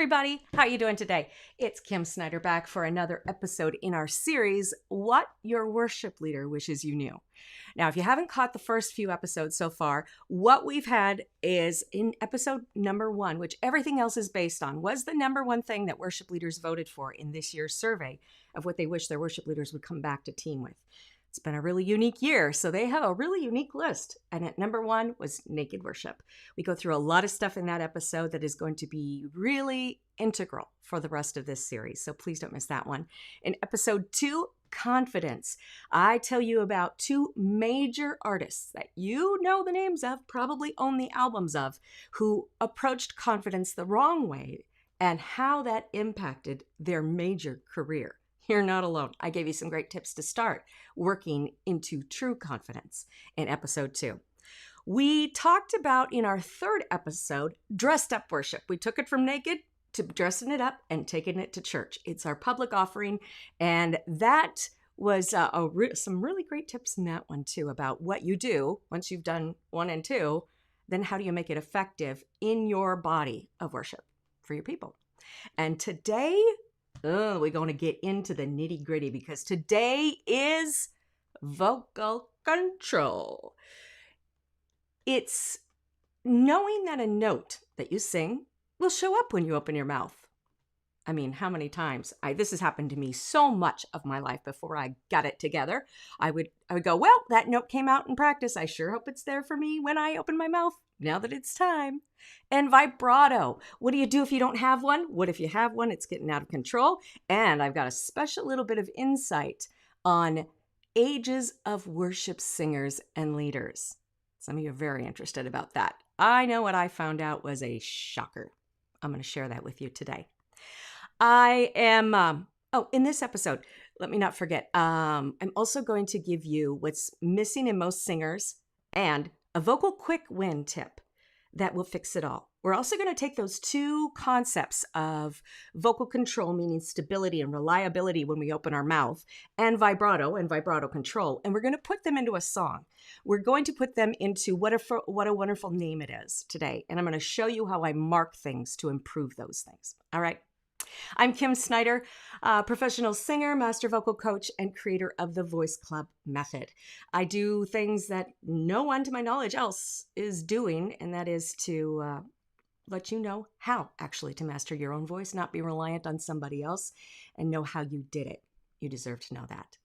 everybody, how you doing today? It's Kim Snyder back for another episode in our series, What Your Worship Leader Wishes You Knew. Now, if you haven't caught the first few episodes so far, what we've had is in episode number 1, which everything else is based on, was the number one thing that worship leaders voted for in this year's survey of what they wish their worship leaders would come back to team with. It's been a really unique year, so they have a really unique list. And at number 1 was naked worship. We go through a lot of stuff in that episode that is going to be really integral for the rest of this series, so please don't miss that one. In episode 2, confidence. I tell you about 2 major artists that you know the names of, probably own the albums of, who approached confidence the wrong way and how that impacted their major career. You're not alone. I gave you some great tips to start working into true confidence in episode 2. We talked about in our 3rd episode, dressed up worship. We took it from naked to dressing it up and taking it to church. It's our public offering. And that was some really great tips in that one too, about what you do once you've done 1 and 2, then how do you make it effective in your body of worship for your people. And today, we're going to get into the nitty gritty because today is vocal control. It's knowing that a note that you sing will show up when you open your mouth. I mean, how many times? This has happened to me so much of my life before I got it together. I would go, well, that note came out in practice. I sure hope it's there for me when I open my mouth, now that it's time. And vibrato. What do you do if you don't have one? What if you have one? It's getting out of control. And I've got a special little bit of insight on ages of worship singers and leaders. Some of you are very interested about that. I know what I found out was a shocker. I'm going to share that with you today. I am, in this episode, let me not forget, I'm also going to give you what's missing in most singers and a vocal quick win tip that will fix it all. We're also going to take those 2 concepts of vocal control, meaning stability and reliability when we open our mouth, and vibrato control, and we're going to put them into a song. We're going to put them into what a wonderful name it is today, and I'm going to show you how I mark things to improve those things. All right. I'm Kim Snyder, professional singer, master vocal coach, and creator of the Voice Club method. I do things that no one, to my knowledge, else is doing, and that is to let you know how actually to master your own voice, not be reliant on somebody else, and know how you did it. You deserve to know that.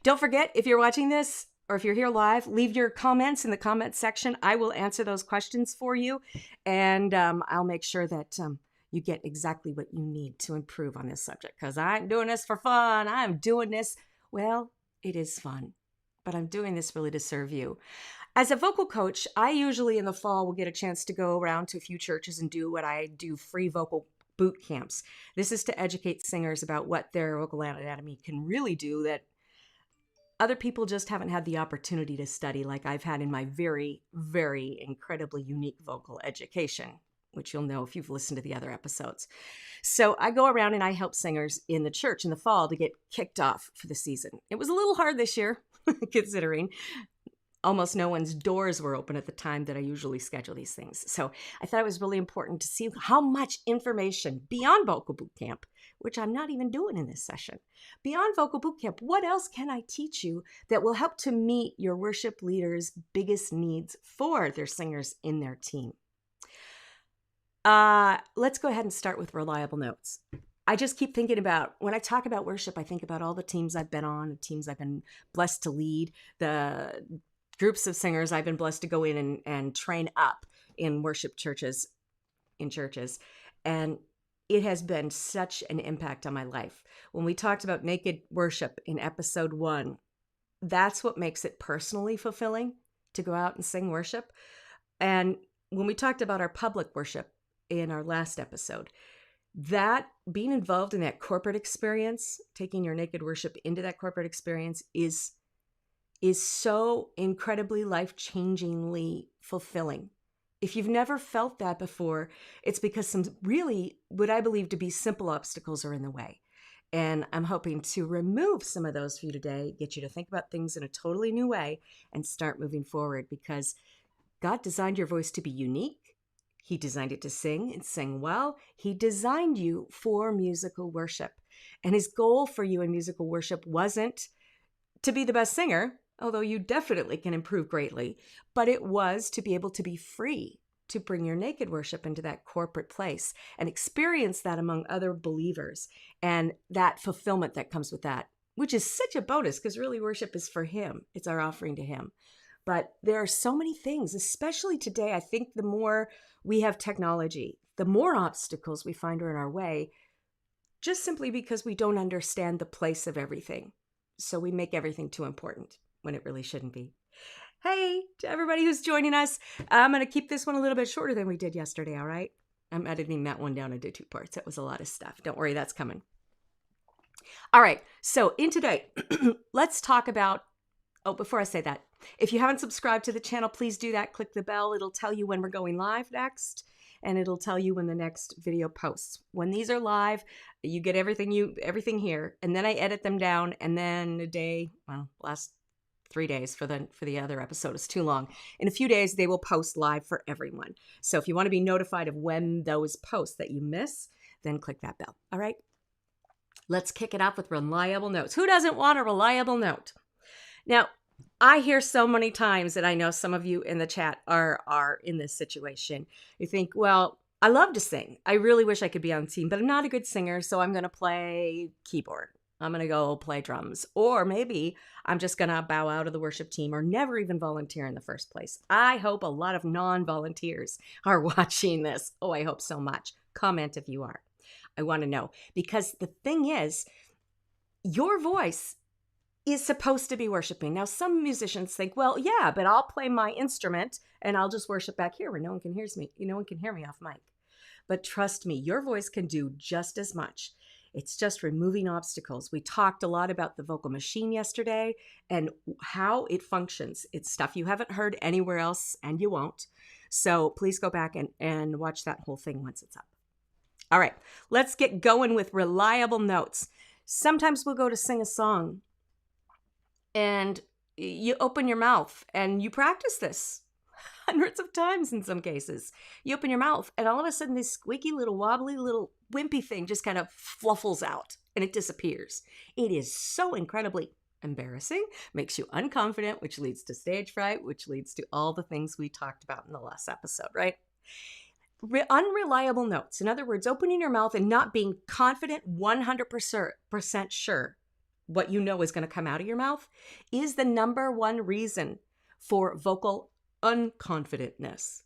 Don't forget, if you're watching this, or if you're here live, leave your comments in the comment section. I will answer those questions for you, and I'll make sure that you get exactly what you need to improve on this subject, because I'm doing this for fun. I'm doing this, well, it is fun, but I'm doing this really to serve you. As a vocal coach, I usually in the fall will get a chance to go around to a few churches and do what I do, free vocal boot camps. This is to educate singers about what their vocal anatomy can really do that other people just haven't had the opportunity to study like I've had in my very, very incredibly unique vocal education, which you'll know if you've listened to the other episodes. So I go around and I help singers in the church in the fall to get kicked off for the season. It was a little hard this year, considering almost no one's doors were open at the time that I usually schedule these things. So I thought it was really important to see how much information beyond Vocal Boot Camp, which I'm not even doing in this session, beyond Vocal Boot Camp, what else can I teach you that will help to meet your worship leaders' biggest needs for their singers in their team? Let's go ahead and start with reliable notes. I just keep thinking about, when I talk about worship, I think about all the teams I've been on, the teams I've been blessed to lead, the groups of singers I've been blessed to go in and train up in worship churches, and it has been such an impact on my life. When we talked about naked worship in episode 1, that's what makes it personally fulfilling to go out and sing worship. And when we talked about our public worship in our last episode, that being involved in that corporate experience, taking your naked worship into that corporate experience is so incredibly life-changingly fulfilling. If you've never felt that before, it's because some really, what I believe to be simple obstacles are in the way. And I'm hoping to remove some of those for you today, get you to think about things in a totally new way and start moving forward, because God designed your voice to be unique. He designed it to sing and sing well. He designed you for musical worship. And his goal for you in musical worship wasn't to be the best singer, although you definitely can improve greatly, but it was to be able to be free to bring your naked worship into that corporate place and experience that among other believers and that fulfillment that comes with that, which is such a bonus because really worship is for him. It's our offering to him. But there are so many things, especially today. I think the more we have technology, the more obstacles we find are in our way, just simply because we don't understand the place of everything. So we make everything too important when it really shouldn't be. Hey, to everybody who's joining us, I'm going to keep this one a little bit shorter than we did yesterday, all right? I'm editing that one down into 2 parts. That was a lot of stuff. Don't worry, that's coming. All right, so in today, let's talk about, before I say that, if you haven't subscribed to the channel, please do that. Click the bell. It'll tell you when we're going live next, and it'll tell you when the next video posts. When these are live, you get everything here, and then I edit them down, and then last 3 days for the other episode is too long. In a few days, they will post live for everyone. So if you want to be notified of when those posts that you miss, then click that bell. All right, let's kick it off with reliable notes. Who doesn't want a reliable note? Now, I hear so many times that I know some of you in the chat are in this situation. You think, well, I love to sing. I really wish I could be on the team, but I'm not a good singer, so I'm going to play keyboard. I'm going to go play drums. Or maybe I'm just going to bow out of the worship team or never even volunteer in the first place. I hope a lot of non-volunteers are watching this. Oh, I hope so much. Comment if you are. I want to know. Because the thing is, your voice is supposed to be worshiping. Now, some musicians think, well, yeah, but I'll play my instrument and I'll just worship back here where no one can hear me. No one can hear me off mic. But trust me, your voice can do just as much. It's just removing obstacles. We talked a lot about the vocal machine yesterday and how it functions. It's stuff you haven't heard anywhere else, and you won't. So please go back and watch that whole thing once it's up. All right, let's get going with reliable notes. Sometimes we'll go to sing a song, and you open your mouth, and you practice this hundreds of times in some cases. You open your mouth, and all of a sudden this squeaky little wobbly little wimpy thing just kind of fluffles out and it disappears. It is so incredibly embarrassing, makes you unconfident, which leads to stage fright, which leads to all the things we talked about in the last episode, right? Unreliable notes. In other words, opening your mouth and not being confident 100% sure what you know is going to come out of your mouth is the number one reason for vocal unconfidentness.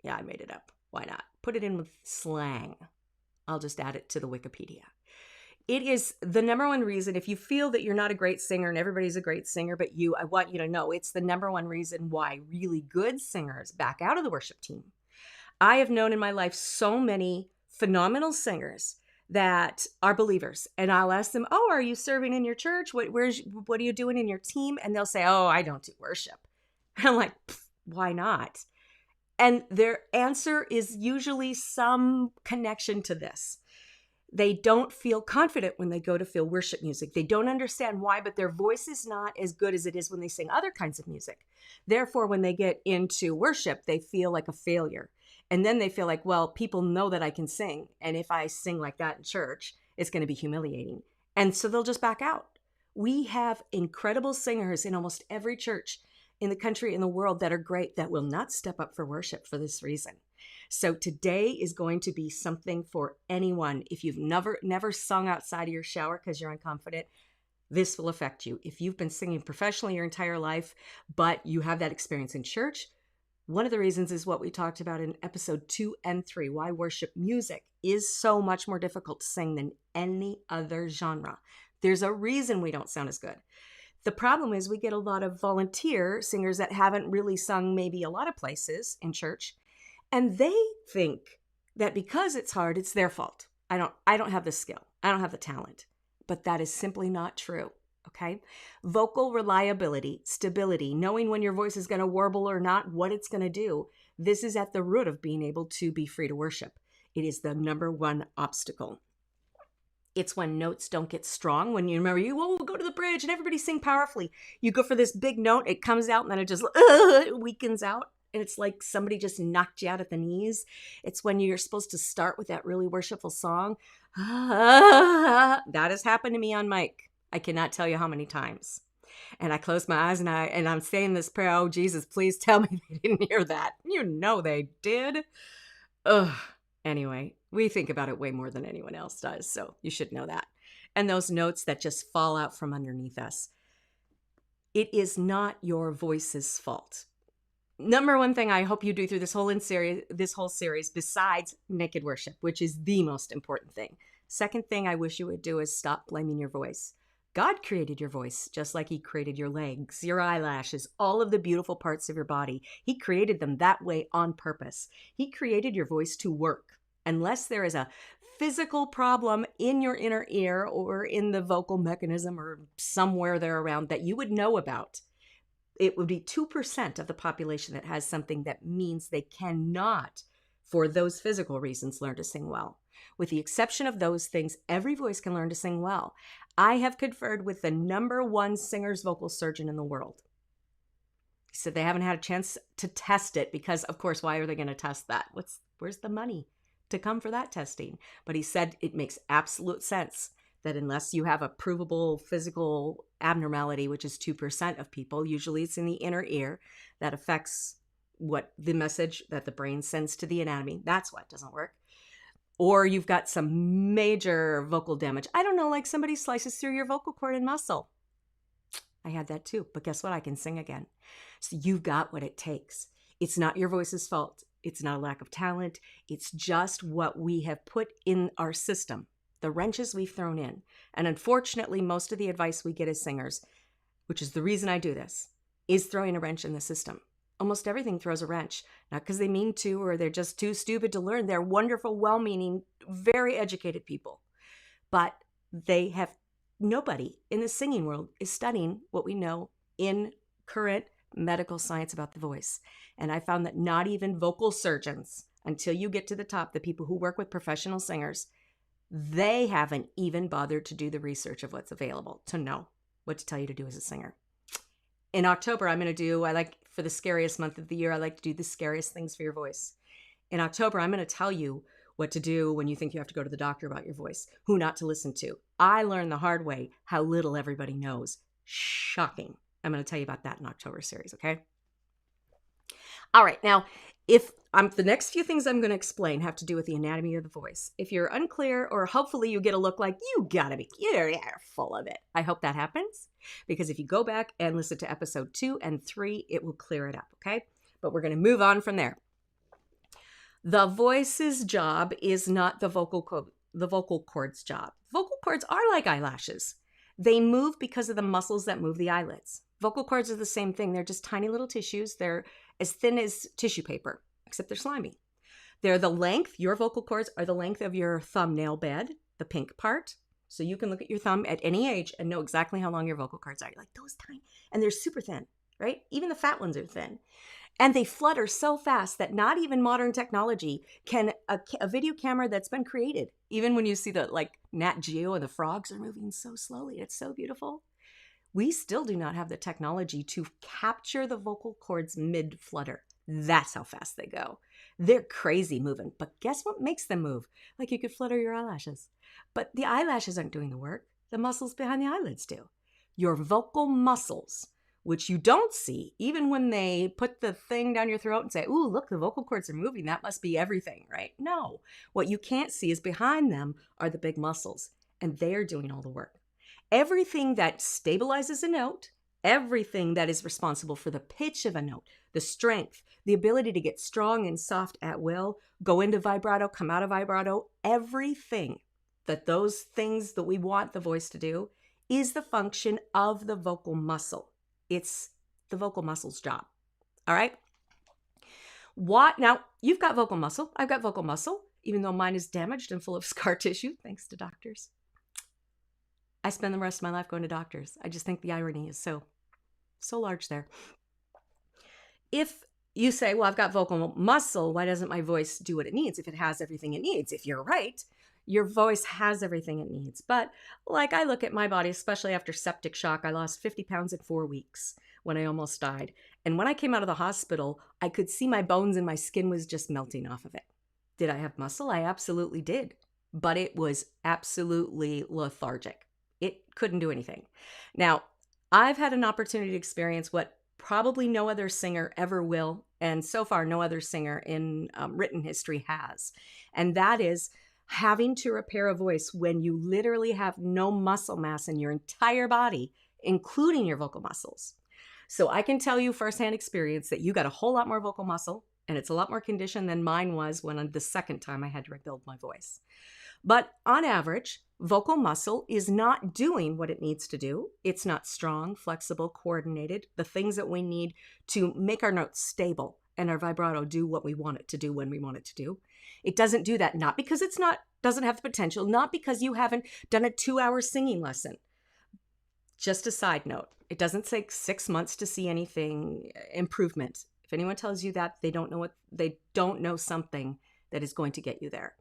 Yeah, I made it up. Why not? Put it in with slang. I'll just add it to the Wikipedia. It is the number one reason. If you feel that you're not a great singer and everybody's a great singer but you, I want you to know it's the number one reason why really good singers back out of the worship team. I have known in my life so many phenomenal singers that are believers, and I'll ask them, oh, are you serving in your church? What are you doing in your team? And they'll say, oh, I don't do worship. And I'm like, why not? And their answer is usually some connection to this. They don't feel confident when they go to feel worship music. They don't understand why, but their voice is not as good as it is when they sing other kinds of music. Therefore, when they get into worship, they feel like a failure. And then they feel like, well, people know that I can sing. And if I sing like that in church, it's going to be humiliating. And so they'll just back out. We have incredible singers in almost every church in the country, in the world that are great, that will not step up for worship for this reason. So today is going to be something for anyone. If you've never sung outside of your shower because you're unconfident, this will affect you. If you've been singing professionally your entire life, but you have that experience in church, one of the reasons is what we talked about in episode 2 and 3, why worship music is so much more difficult to sing than any other genre. There's a reason we don't sound as good. The problem is we get a lot of volunteer singers that haven't really sung maybe a lot of places in church, and they think that because it's hard, it's their fault. I don't have the skill. I don't have the talent. But that is simply not true. Okay? Vocal reliability, stability, knowing when your voice is going to warble or not, what it's going to do. This is at the root of being able to be free to worship. It is the number one obstacle. It's when notes don't get strong. When you remember, we'll go to the bridge and everybody sing powerfully. You go for this big note, it comes out and then it just it weakens out. and it's like somebody just knocked you out at the knees. It's when you're supposed to start with that really worshipful song. That has happened to me on mic. I cannot tell you how many times. And I close my eyes and I'm saying this prayer, oh, Jesus, please tell me they didn't hear that. You know they did. Ugh. Anyway, we think about it way more than anyone else does, so you should know that. And those notes that just fall out from underneath us. It is not your voice's fault. Number one thing I hope you do through this whole series, besides naked worship, which is the most important thing. Second thing I wish you would do is stop blaming your voice. God created your voice just like he created your legs, your eyelashes, all of the beautiful parts of your body. He created them that way on purpose. He created your voice to work. Unless there is a physical problem in your inner ear or in the vocal mechanism or somewhere there around that you would know about, it would be 2% of the population that has something that means they cannot, for those physical reasons, learn to sing well. With the exception of those things, every voice can learn to sing well. I have conferred with the #1 singer's vocal surgeon in the world. He said they haven't had a chance to test it because, of course, why are they going to test that? Where's the money to come for that testing? But he said it makes absolute sense that unless you have a provable physical abnormality, which is 2% of people, usually it's in the inner ear, that affects what the message that the brain sends to the anatomy. That's why it doesn't work. Or you've got some major vocal damage. I don't know, like somebody slices through your vocal cord and muscle. I had that too, but guess what? I can sing again. So you've got what it takes. It's not your voice's fault. It's not a lack of talent. It's just what we have put in our system, the wrenches we've thrown in. And unfortunately, most of the advice we get as singers, which is the reason I do this, is throwing a wrench in the system. Almost everything throws a wrench, not because they mean to or they're just too stupid to learn. They're wonderful, well-meaning, very educated people. But nobody in the singing world is studying what we know in current medical science about the voice. And I found that not even vocal surgeons, until you get to the top, the people who work with professional singers, they haven't even bothered to do the research of what's available to know what to tell you to do as a singer. In October, for the scariest month of the year, I like to do the scariest things for your voice. In October, I'm going to tell you what to do when you think you have to go to the doctor about your voice, who not to listen to. I learned the hard way how little everybody knows. Shocking. I'm going to tell you about that in October series, okay? All right, now, the next few things I'm going to explain have to do with the anatomy of the voice. If you're unclear, or hopefully you get a look like, you're full of it. I hope that happens, because if you go back and listen to episode 2 and 3, it will clear it up, okay? But we're going to move on from there. The voice's job is not the vocal cord's job. Vocal cords are like eyelashes. They move because of the muscles that move the eyelids. Vocal cords are the same thing. They're just tiny little tissues. They're as thin as tissue paper, except they're slimy. Your vocal cords are the length of your thumbnail bed, the pink part. So you can look at your thumb at any age and know exactly how long your vocal cords are. You're like, those tiny. And they're super thin, right? Even the fat ones are thin. And they flutter so fast that not even modern technology can, a video camera that's been created, even when you see the Nat Geo and the frogs are moving so slowly, it's so beautiful. We still do not have the technology to capture the vocal cords mid-flutter. That's how fast they go. They're crazy moving, but guess what makes them move? Like you could flutter your eyelashes. But the eyelashes aren't doing the work. The muscles behind the eyelids do. Your vocal muscles, which you don't see, even when they put the thing down your throat and say, ooh, look, the vocal cords are moving. That must be everything, right? No. What you can't see is behind them are the big muscles, and they're doing all the work. Everything that stabilizes a note, everything that is responsible for the pitch of a note, the strength, the ability to get strong and soft at will, go into vibrato, come out of vibrato, everything those things that we want the voice to do is the function of the vocal muscle. It's the vocal muscle's job. All right? Now, you've got vocal muscle. I've got vocal muscle, even though mine is damaged and full of scar tissue, thanks to doctors. I spend the rest of my life going to doctors. I just think the irony is so large there. If you say, well, I've got vocal muscle, why doesn't my voice do what it needs if it has everything it needs? If you're right, Your voice has everything it needs. But like I look at my body, especially after septic shock, I lost 50 pounds in 4 weeks when I almost died. And when I came out of the hospital, I could see my bones and my skin was just melting off of it. Did I have muscle? I absolutely did. But it was absolutely lethargic. It couldn't do anything. Now, I've had an opportunity to experience what probably no other singer ever will, and so far no other singer in written history has. And that is having to repair a voice when you literally have no muscle mass in your entire body, including your vocal muscles. So I can tell you firsthand experience that you got a whole lot more vocal muscle, and it's a lot more conditioned than mine was when the second time I had to rebuild my voice. But on average, vocal muscle is not doing what it needs to do. It's not strong, flexible, coordinated, the things that we need to make our notes stable and our vibrato do what we want it to do when we want it to do. It doesn't do that, not because it's doesn't have the potential, not because you haven't done a 2-hour singing lesson. Just a side note, it doesn't take 6 months to see anything improvement. If anyone tells you that, they don't know something that is going to get you there.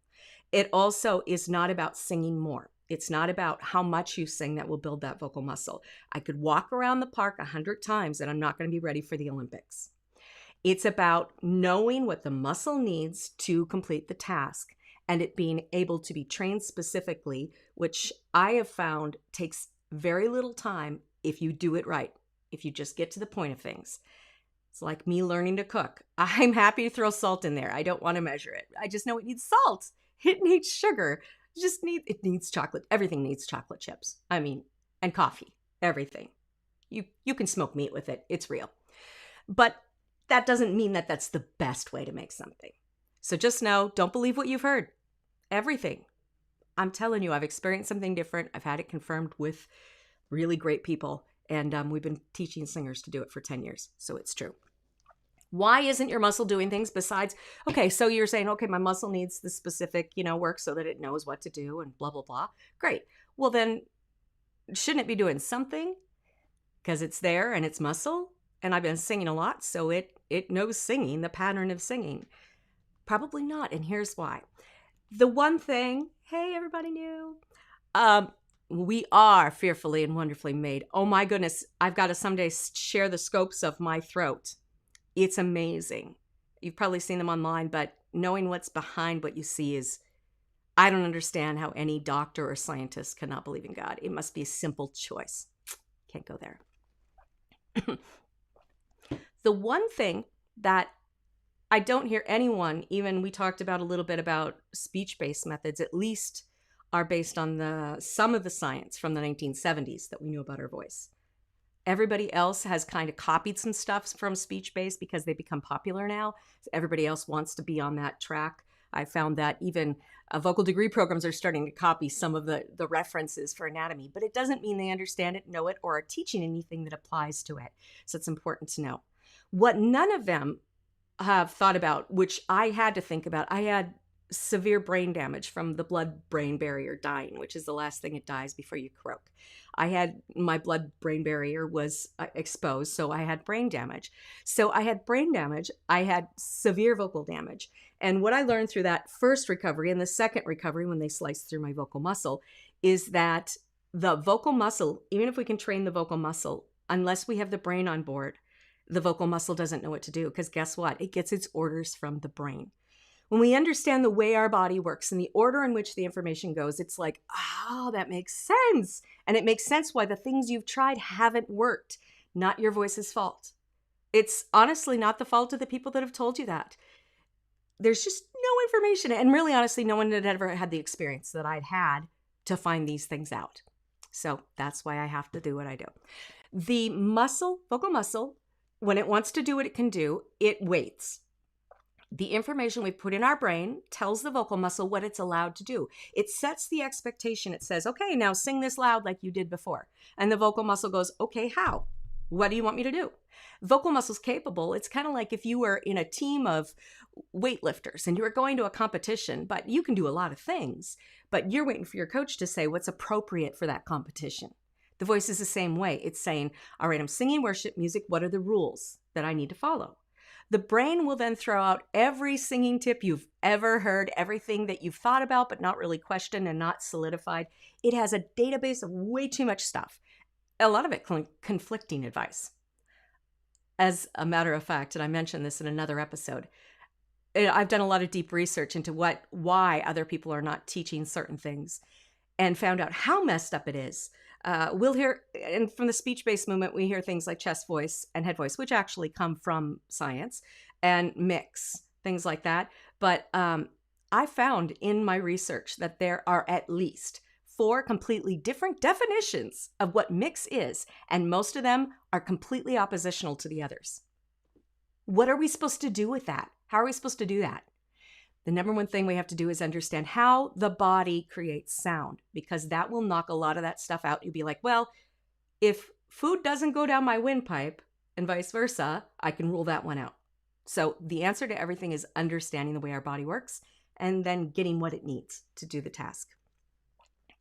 It also is not about singing more. It's not about how much you sing that will build that vocal muscle. I could walk around the park 100 times and I'm not going to be ready for the Olympics. It's about knowing what the muscle needs to complete the task and it being able to be trained specifically, which I have found takes very little time if you do it right, if you just get to the point of things. It's like me learning to cook. I'm happy to throw salt in there. I don't want to measure it. I just know it needs salt. It needs sugar. It needs chocolate. Everything needs chocolate chips. And coffee. Everything. You can smoke meat with it. It's real. But that doesn't mean that that's the best way to make something. So just know, don't believe what you've heard. Everything. I'm telling you, I've experienced something different. I've had it confirmed with really great people. And we've been teaching singers to do it for 10 years. So it's true. Why isn't your muscle doing things besides, okay, so you're saying, okay, my muscle needs the specific, work so that it knows what to do and blah, blah, blah. Great. Well, then shouldn't it be doing something? Because it's there and it's muscle. And I've been singing a lot, so it knows singing, the pattern of singing. Probably not. And here's why. The one thing, hey, everybody new. We are fearfully and wonderfully made. Oh my goodness. I've got to someday share the scopes of my throat. It's amazing. You've probably seen them online, but knowing what's behind what you see is, I don't understand how any doctor or scientist cannot believe in God. It must be a simple choice. Can't go there. The one thing that I don't hear anyone, even we talked about a little bit about speech-based methods, at least are based on some of the science from the 1970s that we knew about our voice. Everybody else has kind of copied some stuff from speech-based because they become popular now. Everybody else wants to be on that track. I found that even vocal degree programs are starting to copy some of the references for anatomy, but it doesn't mean they understand it, know it, or are teaching anything that applies to it. So it's important to know. What none of them have thought about, which I had to think about, I had severe brain damage from the blood-brain barrier dying, which is the last thing it dies before you croak. My blood-brain barrier was exposed, so I had brain damage. So I had brain damage, I had severe vocal damage. And what I learned through that first recovery and the second recovery when they sliced through my vocal muscle is that the vocal muscle, even if we can train the vocal muscle, unless we have the brain on board, the vocal muscle doesn't know what to do because guess what? It gets its orders from the brain. When we understand the way our body works and the order in which the information goes, it's like, oh, that makes sense. And it makes sense why the things you've tried haven't worked. Not your voice's fault. It's honestly not the fault of the people that have told you that. There's just no information. And really, honestly, no one had ever had the experience that I'd had to find these things out. So that's why I have to do what I do. The muscle, vocal muscle, when it wants to do what it can do, it waits. The information we put in our brain tells the vocal muscle what it's allowed to do. It sets the expectation. It says, okay, now sing this loud like you did before. And the vocal muscle goes, okay, how? What do you want me to do? Vocal muscle's capable. It's kind of like if you were in a team of weightlifters and you were going to a competition, but you can do a lot of things, but you're waiting for your coach to say what's appropriate for that competition. The voice is the same way. It's saying, all right, I'm singing worship music. What are the rules that I need to follow? The brain will then throw out every singing tip you've ever heard, everything that you've thought about but not really questioned and not solidified. It has a database of way too much stuff, a lot of it conflicting advice. As a matter of fact, and I mentioned this in another episode, I've done a lot of deep research into why other people are not teaching certain things and found out how messed up it is. We'll hear, and from the speech-based movement, we hear things like chest voice and head voice, which actually come from science, and mix, things like that. But I found in my research that there are at least 4 completely different definitions of what mix is, and most of them are completely oppositional to the others. What are we supposed to do with that? How are we supposed to do that? The number one thing we have to do is understand how the body creates sound, because that will knock a lot of that stuff out. You'll be like, well, if food doesn't go down my windpipe and vice versa, I can rule that one out. So the answer to everything is understanding the way our body works and then getting what it needs to do the task.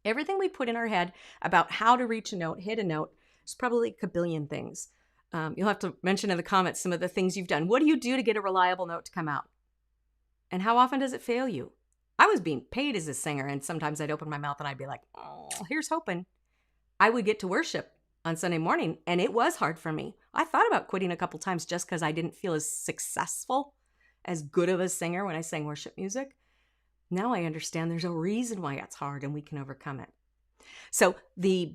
Everything we put in our head about how to reach a note, hit a note, is probably a kabillion things. You'll have to mention in the comments some of the things you've done. What do you do to get a reliable note to come out? And how often does it fail you? I was being paid as a singer, and sometimes I'd open my mouth and I'd be like, oh, here's hoping. I would get to worship on Sunday morning, and it was hard for me. I thought about quitting a couple times just because I didn't feel as successful, as good of a singer when I sang worship music. Now I understand there's a reason why it's hard, and we can overcome it. So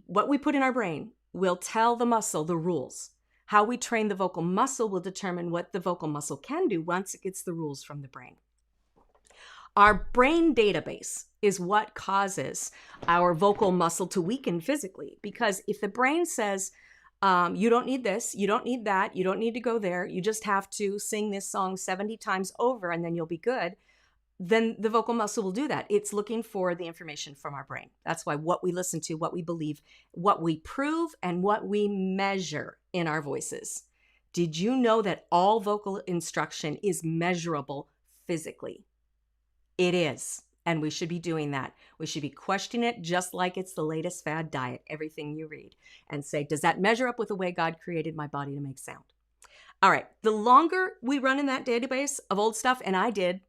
what we put in our brain will tell the muscle the rules. How we train the vocal muscle will determine what the vocal muscle can do once it gets the rules from the brain. Our brain database is what causes our vocal muscle to weaken physically, because if the brain says, you don't need this, you don't need that, you don't need to go there, you just have to sing this song 70 times over and then you'll be good, then the vocal muscle will do that. It's looking for the information from our brain. That's why what we listen to, what we believe, what we prove, and what we measure in our voices. Did you know that all vocal instruction is measurable physically? It is, and we should be doing that. We should be questioning it just like it's the latest fad diet, everything you read, and say, does that measure up with the way God created my body to make sound? All right, the longer we run in that database of old stuff, and I did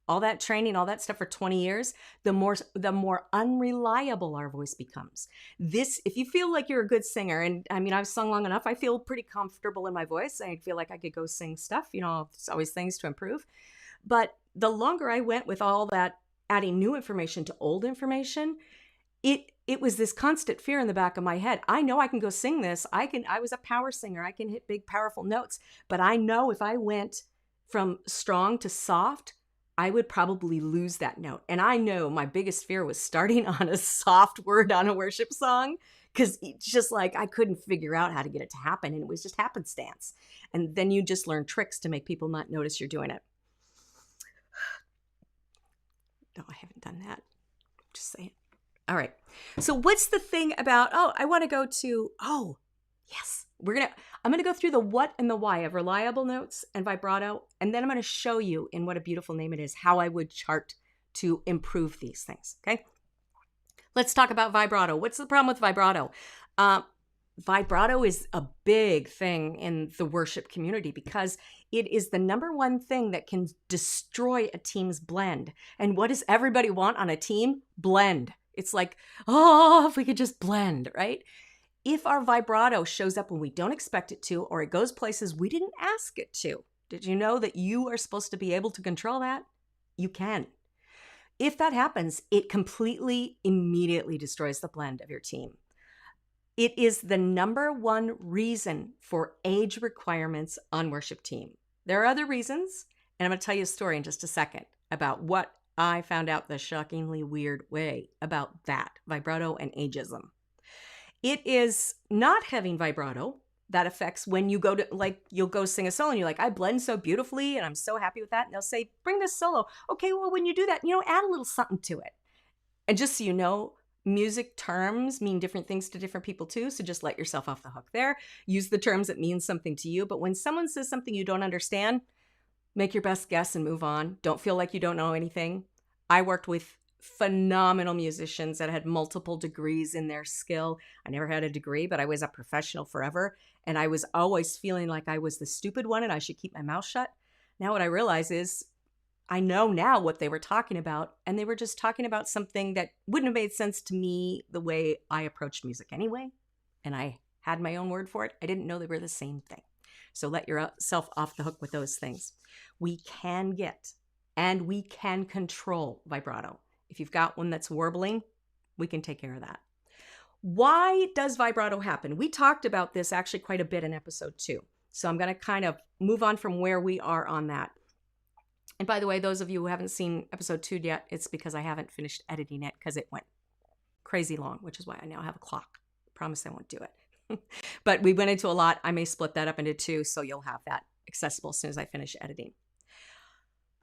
all that training, all that stuff for 20 years, the more unreliable our voice becomes. If you feel like you're a good singer, and I mean, I've sung long enough, I feel pretty comfortable in my voice. I feel like I could go sing stuff, there's always things to improve. But the longer I went with all that, adding new information to old information, it was this constant fear in the back of my head. I know I can go sing this. I was a power singer. I can hit big, powerful notes. But I know if I went from strong to soft, I would probably lose that note. And I know my biggest fear was starting on a soft word on a worship song, because it's just like I couldn't figure out how to get it to happen. And it was just happenstance. And then you just learn tricks to make people not notice you're doing it. No, I haven't done that. Just saying. All right. So what's the thing about, I want to go to, yes, I'm going to go through the what and the why of reliable notes and vibrato. And then I'm going to show you in what a beautiful name it is, how I would chart to improve these things. Okay. Let's talk about vibrato. What's the problem with vibrato? Vibrato is a big thing in the worship community because it is the number one thing that can destroy a team's blend. And what does everybody want on a team? Blend. It's like, if we could just blend, right? If our vibrato shows up when we don't expect it to, or it goes places we didn't ask it to, did you know that you are supposed to be able to control that? You can. If that happens, it completely, immediately destroys the blend of your team. It is the number one reason for age requirements on worship team. There are other reasons, and I'm going to tell you a story in just a second about what I found out the shockingly weird way about that, vibrato and ageism. It is not having vibrato that affects when you go to, you'll go sing a solo and you're like, I blend so beautifully and I'm so happy with that. And they'll say, bring this solo. Okay, well, when you do that, add a little something to it. And just so you know, music terms mean different things to different people too. So just let yourself off the hook there. Use the terms that mean something to you. But when someone says something you don't understand, make your best guess and move on. Don't feel like you don't know anything. I worked with phenomenal musicians that had multiple degrees in their skill. I never had a degree, but I was a professional forever. And I was always feeling like I was the stupid one and I should keep my mouth shut. Now what I realize is I know now what they were talking about, and they were just talking about something that wouldn't have made sense to me the way I approached music anyway. And I had my own word for it. I didn't know they were the same thing. So let yourself off the hook with those things. We can get and we can control vibrato. If you've got one that's warbling, we can take care of that. Why does vibrato happen? We talked about this actually quite a bit in episode 2. So I'm going to kind of move on from where we are on that. And by the way, those of you who haven't seen episode 2 yet, it's because I haven't finished editing it because it went crazy long, which is why I now have a clock. I promise I won't do it. But we went into a lot. I may split that up into 2, so you'll have that accessible as soon as I finish editing.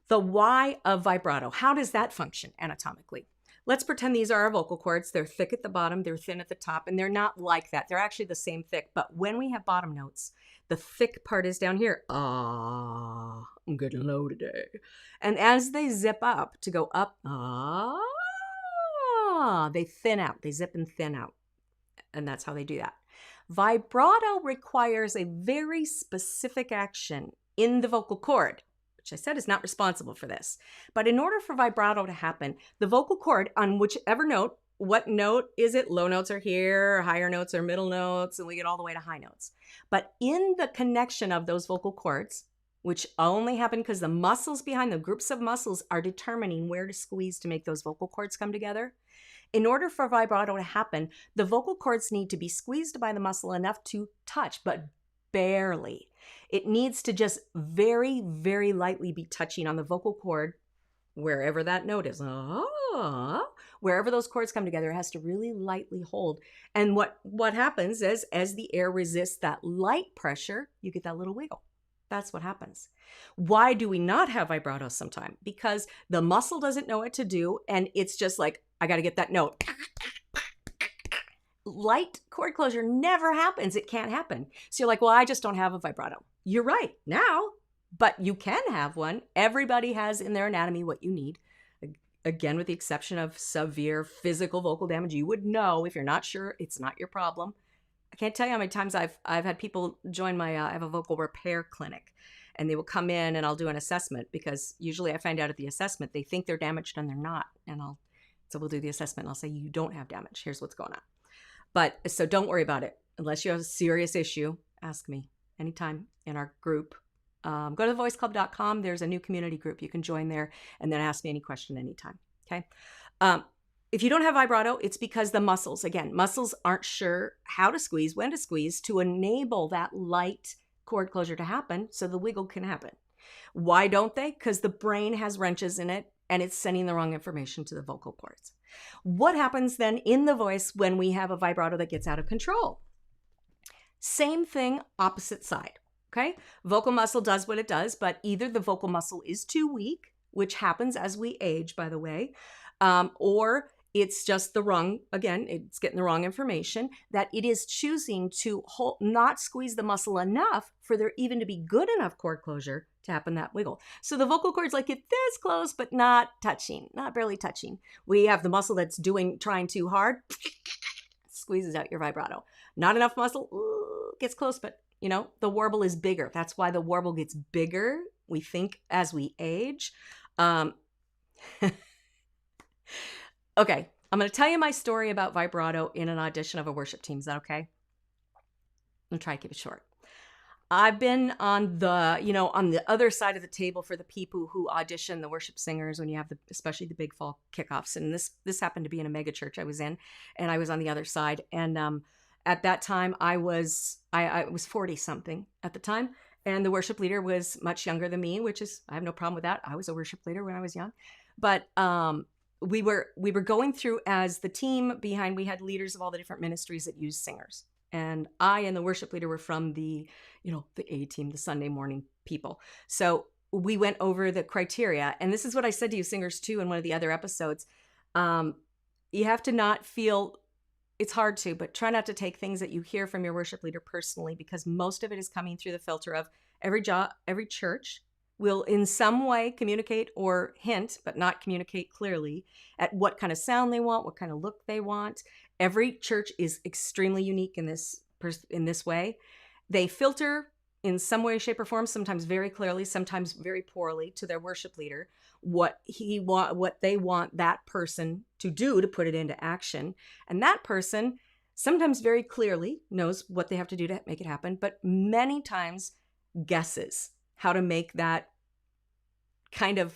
The why of vibrato. How does that function anatomically? Let's pretend these are our vocal cords. They're thick at the bottom, they're thin at the top, and they're not like that. They're actually the same thick. But when we have bottom notes, the thick part is down here. Ah, I'm getting low today. And as they zip up to go up, they thin out. They zip and thin out. And that's how they do that. Vibrato requires a very specific action in the vocal cord, which I said is not responsible for this. But in order for vibrato to happen, the vocal cord on whichever note, what note is it? Low notes are here, higher notes are middle notes, and we get all the way to high notes. But in the connection of those vocal cords, which only happen because the muscles behind the groups of muscles are determining where to squeeze to make those vocal cords come together. In order for vibrato to happen, the vocal cords need to be squeezed by the muscle enough to touch, but barely. It needs to just very, very lightly be touching on the vocal cord, wherever that note is. Wherever those cords come together, it has to really lightly hold. And what happens is, as the air resists that light pressure, you get that little wiggle. That's what happens. Why do we not have vibrato sometimes? Because the muscle doesn't know what to do, and it's just like, I got to get that note. Light cord closure never happens. It can't happen. So you're like, well, I just don't have a vibrato. You're right now, but you can have one. Everybody has in their anatomy what you need. Again, with the exception of severe physical vocal damage, you would know. If you're not sure, it's not your problem. I can't tell you how many times I've had people join my, I have a vocal repair clinic, and they will come in and I'll do an assessment, because usually I find out at the assessment, they think they're damaged and they're not. So we'll do the assessment and I'll say, you don't have damage. Here's what's going on. But so don't worry about it. Unless you have a serious issue, ask me anytime in our group. Go to thevoiceclub.com. There's a new community group. You can join there and then ask me any question anytime. Okay. If you don't have vibrato, it's because the muscles aren't sure how to squeeze, when to squeeze to enable that light cord closure to happen so the wiggle can happen. Why don't they? Because the brain has wrenches in it and it's sending the wrong information to the vocal cords. What happens then in the voice when we have a vibrato that gets out of control? Same thing, opposite side. Okay. Vocal muscle does what it does, but either the vocal muscle is too weak, which happens as we age, by the way, or it's just it's getting the wrong information, that it is choosing to not squeeze the muscle enough for there even to be good enough cord closure to happen that wiggle. So the vocal cords get this close, but not touching, not barely touching. We have the muscle that's trying too hard, squeezes out your vibrato. Not enough muscle, gets close, but the warble is bigger. That's why the warble gets bigger, we think, as we age. Okay, I'm going to tell you my story about vibrato in an audition of a worship team. Is that okay? I'm going to try to keep it short. I've been on the other side of the table for the people who audition the worship singers when you have especially the big fall kickoffs. And this happened to be in a mega church I was in, and I was on the other side. And at that time, I was 40 something at the time, and the worship leader was much younger than me, I have no problem with that. I was a worship leader when I was young, but we were going through as the team behind. We had leaders of all the different ministries that use singers. And I and the worship leader were from the A team, the Sunday morning people. So we went over the criteria. And this is what I said to you singers too in one of the other episodes. You have to not feel, it's hard to, but try not to take things that you hear from your worship leader personally, because most of it is coming through the filter of every church will in some way communicate or hint, but not communicate clearly at what kind of sound they want, what kind of look they want. Every church is extremely unique in this way. They filter in some way, shape, or form, sometimes very clearly, sometimes very poorly, to their worship leader what they want that person to do to put it into action. And that person sometimes very clearly knows what they have to do to make it happen, but many times guesses how to make that kind of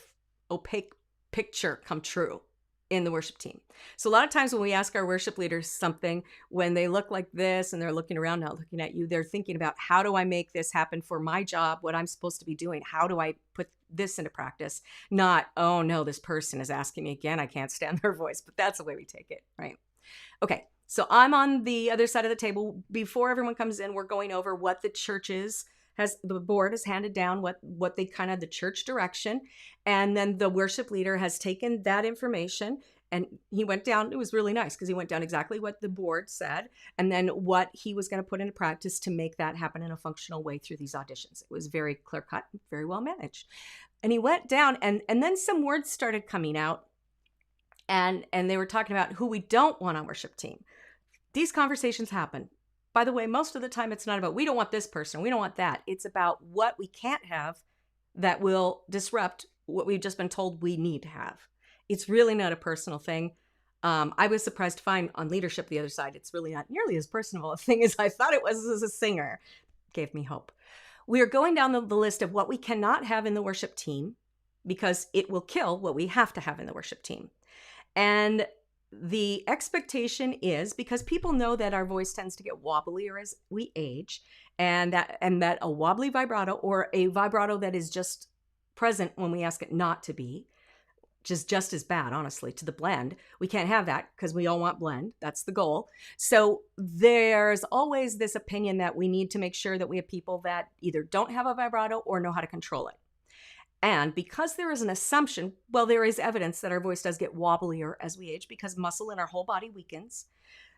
opaque picture come true in the worship team. So a lot of times when we ask our worship leaders something, when they look like this and they're looking around, not looking at you, they're thinking about, how do I make this happen for my job, what I'm supposed to be doing? How do I put this into practice? Not, oh no, this person is asking me again, I can't stand their voice. But that's the way we take it, right? Okay, so I'm on the other side of the table. Before everyone comes in, we're going over what the the board has handed down, what they kind of the church direction. And then the worship leader has taken that information and he went down. It was really nice because he went down exactly what the board said and then what he was going to put into practice to make that happen in a functional way through these auditions. It was very clear cut, very well managed. And he went down and then some words started coming out and they were talking about who we don't want on worship team. These conversations happen. By the way, most of the time it's not about, we don't want this person, we don't want that. It's about what we can't have that will disrupt what we've just been told we need to have. It's really not a personal thing. I was surprised to find on leadership the other side, it's really not nearly as personal a thing as I thought it was as a singer. Gave me hope. We are going down the list of what we cannot have in the worship team because it will kill what we have to have in the worship team. And the expectation is, because people know that our voice tends to get wobblier as we age, and that a wobbly vibrato or a vibrato that is just present when we ask it not to be, which is just as bad, honestly, to the blend. We can't have that because we all want blend. That's the goal. So there's always this opinion that we need to make sure that we have people that either don't have a vibrato or know how to control it. And because there is an assumption, well, there is evidence that our voice does get wobblier as we age because muscle in our whole body weakens.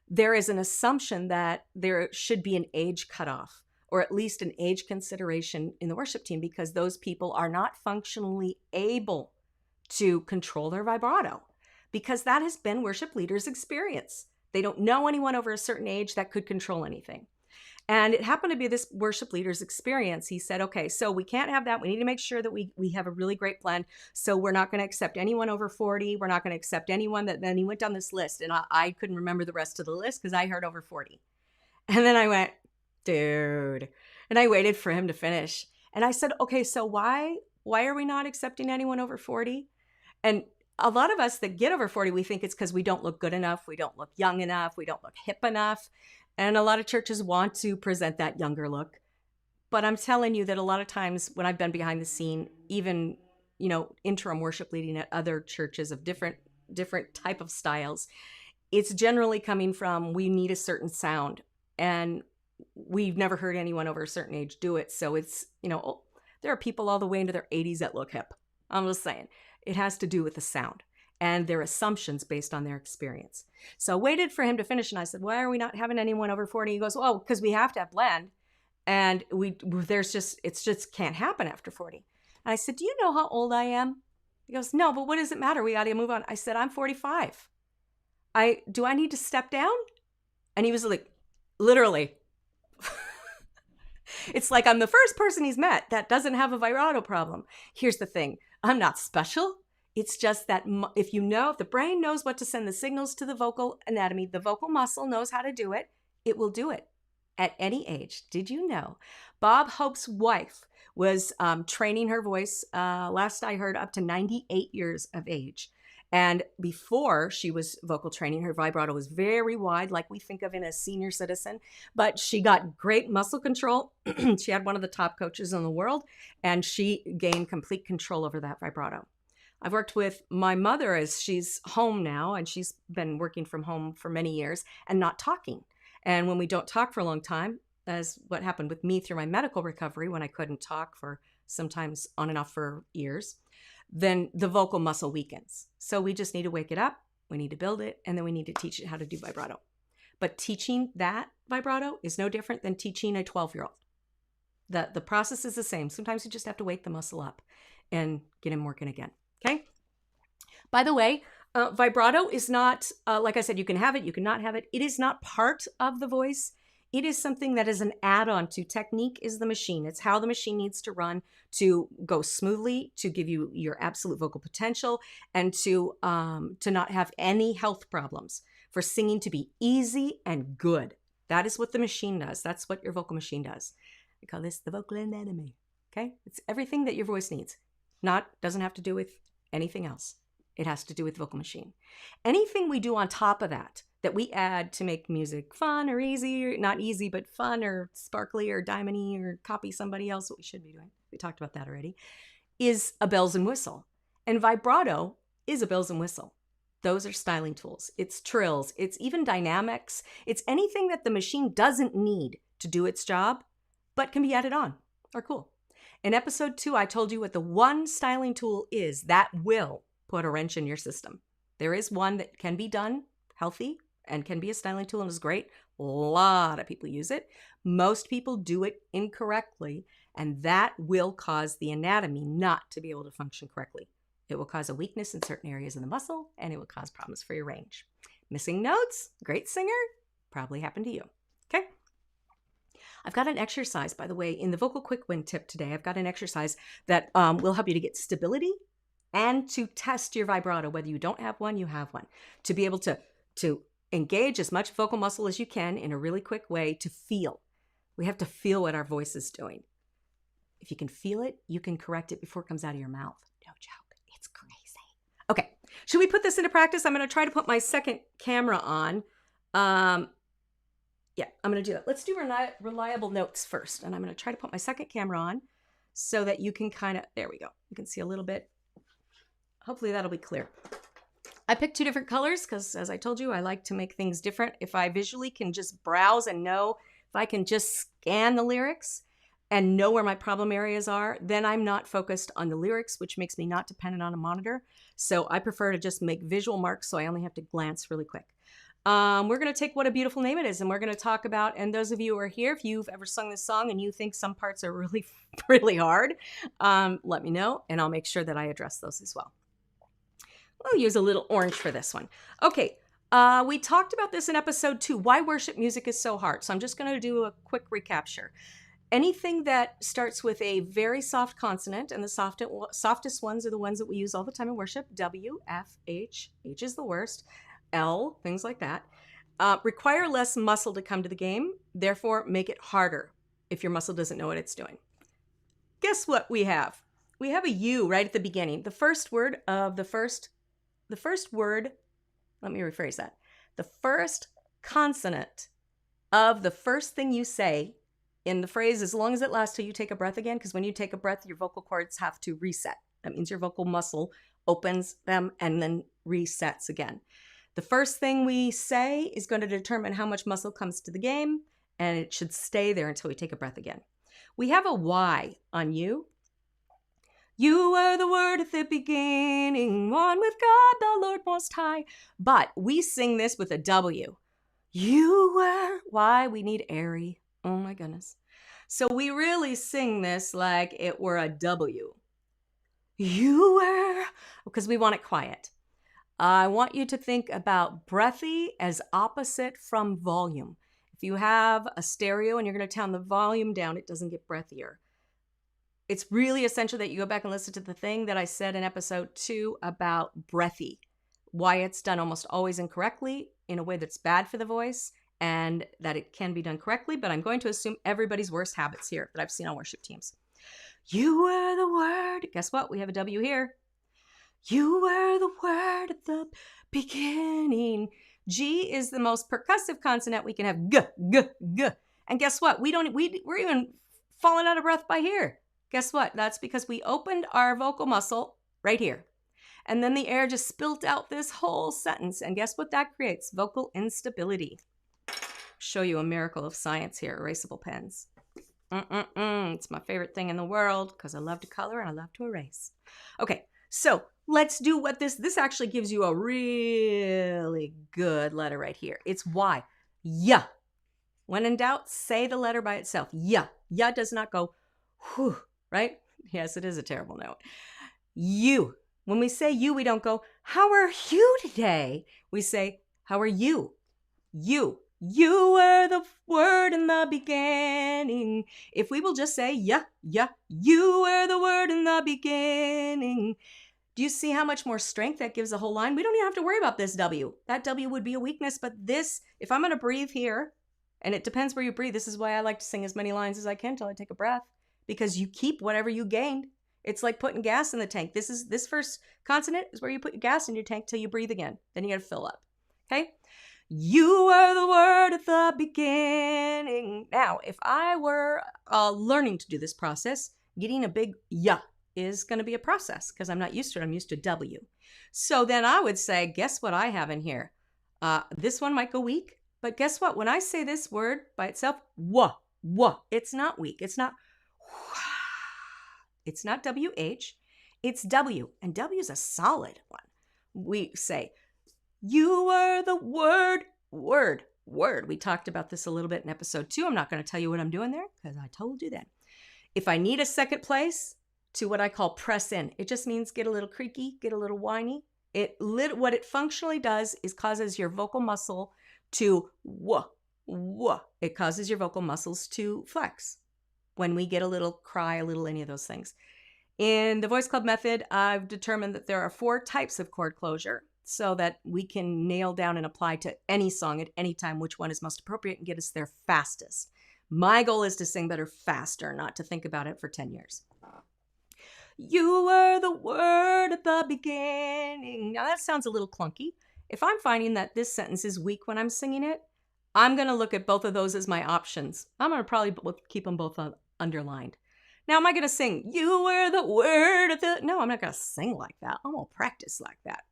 There is an assumption that there should be an age cutoff or at least an age consideration in the worship team because those people are not functionally able to control their vibrato because that has been worship leaders' experience. They don't know anyone over a certain age that could control anything. And it happened to be this worship leader's experience. He said, okay, so we can't have that. We need to make sure that we have a really great blend. So we're not going to accept anyone over 40. We're not going to accept anyone that, then he went down this list and I couldn't remember the rest of the list because I heard over 40. And then I went, dude, and I waited for him to finish. And I said, okay, so why are we not accepting anyone over 40? And a lot of us that get over 40, we think it's because we don't look good enough. We don't look young enough. We don't look hip enough. And a lot of churches want to present that younger look. But I'm telling you that a lot of times when I've been behind the scene, even, interim worship leading at other churches of different type of styles, it's generally coming from, we need a certain sound. And we've never heard anyone over a certain age do it. So it's, there are people all the way into their 80s that look hip. I'm just saying, it has to do with the sound and their assumptions based on their experience. So I waited for him to finish and I said, why are we not having anyone over 40? He goes, oh, because we have to have blend. And it just can't happen after 40. And I said, do you know how old I am? He goes, no, but what does it matter? We got to move on. I said, I'm 45. Do I need to step down? And he was like, literally. It's like I'm the first person he's met that doesn't have a vibrato problem. Here's the thing. I'm not special. It's just that if the brain knows what to send the signals to the vocal anatomy, the vocal muscle knows how to do it, it will do it at any age. Did you know? Bob Hope's wife was training her voice, last I heard, up to 98 years of age. And before she was vocal training, her vibrato was very wide, like we think of in a senior citizen, but she got great muscle control. She had one of the top coaches in the world, and she gained complete control over that vibrato. I've worked with my mother as she's home now, and she's been working from home for many years and not talking. And when we don't talk for a long time, as what happened with me through my medical recovery when I couldn't talk for sometimes on and off for years, then the vocal muscle weakens. So we just need to wake it up, we need to build it, and then we need to teach it how to do vibrato. But teaching that vibrato is no different than teaching a 12-year-old. The process is the same. Sometimes you just have to wake the muscle up and get him working again. Okay. By the way, vibrato is not, like I said, you can have it, you cannot have it. It is not part of the voice. It is something that is an add-on to technique is the machine. It's how the machine needs to run to go smoothly, to give you your absolute vocal potential, and to not have any health problems, for singing to be easy and good. That is what the machine does. That's what your vocal machine does. We call this the vocal anatomy. Okay? It's everything that your voice needs. Doesn't have to do with anything else. It has to do with vocal machine. Anything we do on top of that we add to make music fun or easy, or not easy, but fun or sparkly or diamond-y or copy somebody else, what we should be doing, we talked about that already, is a bells and whistle. And vibrato is a bells and whistle. Those are styling tools. It's trills. It's even dynamics. It's anything that the machine doesn't need to do its job, but can be added on or cool. In episode 2, I told you what the one styling tool is that will put a wrench in your system. There is one that can be done healthy and can be a styling tool and is great. A lot of people use it. Most people do it incorrectly, and that will cause the anatomy not to be able to function correctly. It will cause a weakness in certain areas of the muscle, and it will cause problems for your range. Missing notes, great singer, probably happened to you. Okay? I've got an exercise, by the way, in the Vocal Quick Win tip today. I've got an exercise that will help you to get stability and to test your vibrato. Whether you don't have one, you have one. To be able to engage as much vocal muscle as you can in a really quick way to feel. We have to feel what our voice is doing. If you can feel it, you can correct it before it comes out of your mouth. No joke. It's crazy. Okay. Should we put this into practice? I'm going to try to put my second camera on. Yeah, I'm going to do that. Let's do reliable notes first. And I'm going to try to put my second camera on so that you can there we go. You can see a little bit. Hopefully that'll be clear. I picked 2 different colors because, as I told you, I like to make things different. If I visually can just browse and know, if I can just scan the lyrics and know where my problem areas are, then I'm not focused on the lyrics, which makes me not dependent on a monitor. So I prefer to just make visual marks so I only have to glance really quick. We're going to take What a Beautiful Name It Is, and we're going to talk about, and those of you who are here, if you've ever sung this song and you think some parts are really, really hard, let me know, and I'll make sure that I address those as well. We'll use a little orange for this one. Okay, we talked about this in episode 2, why worship music is so hard. So I'm just going to do a quick recapture. Anything that starts with a very soft consonant, and the softest ones are the ones that we use all the time in worship, W, F, H is the worst, L, things like that, require less muscle to come to the game, therefore make it harder if your muscle doesn't know what it's doing. Guess what we have? We have a U right at the beginning. The first word of the first word, let me rephrase that. The first consonant of the first thing you say in the phrase, as long as it lasts till you take a breath again, because when you take a breath, your vocal cords have to reset. That means your vocal muscle opens them and then resets again. The first thing we say is going to determine how much muscle comes to the game, and it should stay there until we take a breath again. We have a Y on U. You were the Word at the beginning, one with God, the Lord Most High. But we sing this with a W. You were. Why? We need airy. Oh my goodness. So we really sing this like it were a W. You were, because we want it quiet. I want you to think about breathy as opposite from volume. If you have a stereo and you're going to turn the volume down, it doesn't get breathier. It's really essential that you go back and listen to the thing that I said in episode 2 about breathy, why it's done almost always incorrectly in a way that's bad for the voice, and that it can be done correctly, but I'm going to assume everybody's worst habits here that I've seen on worship teams. You were the Word. Guess what? We have a W here. You were the Word at the beginning. G is the most percussive consonant we can have. G, g, g. And guess what? We're even falling out of breath by here. Guess what? That's because we opened our vocal muscle right here. And then the air just spilt out this whole sentence. And guess what that creates? Vocal instability. Show you a miracle of science here. Erasable pens. It's my favorite thing in the world because I love to color and I love to erase. Okay, so let's do what this actually gives you a really good letter right here. It's Y. Yeah. When in doubt, say the letter by itself. Yeah. Yeah does not go whew, right? Yes, it is a terrible note. You. When we say you, we don't go, how are you today? We say, how are you? You. You were the word in the beginning. If we will just say, yeah, you were the word in the beginning. Do you see how much more strength that gives the whole line? We don't even have to worry about this W. That W would be a weakness, but this, if I'm going to breathe here, and it depends where you breathe. This is why I like to sing as many lines as I can till I take a breath, because you keep whatever you gained. It's like putting gas in the tank. This first consonant is where you put your gas in your tank till you breathe again. Then you got to fill up. Okay? You were the word at the beginning. Now, if I were learning to do this process, getting a big yeah is going to be a process because I'm not used to it. I'm used to W. So then I would say, guess what I have in here? This one might go weak, but guess what? When I say this word by itself, wah, it's not weak. It's not WH, it's W, and W is a solid one. We say, you were the word. We talked about this a little bit in episode 2. I'm not going to tell you what I'm doing there because I told you that. If I need a second place to what I call press in, it just means get a little creaky, get a little whiny. What it functionally does is causes your vocal muscle to wah. It causes your vocal muscles to flex when we get a little cry, a little any of those things. In the Voice Club method, I've determined that there are 4 types of chord closure so that we can nail down and apply to any song at any time which one is most appropriate and get us there fastest. My goal is to sing better faster, not to think about it for 10 years. You were the word at the beginning. Now that sounds a little clunky. If I'm finding that this sentence is weak when I'm singing it, I'm going to look at both of those as my options. I'm going to probably keep them both underlined. Now, am I going to sing, you were the word at the... No, I'm not going to sing like that. I'm going to practice like that.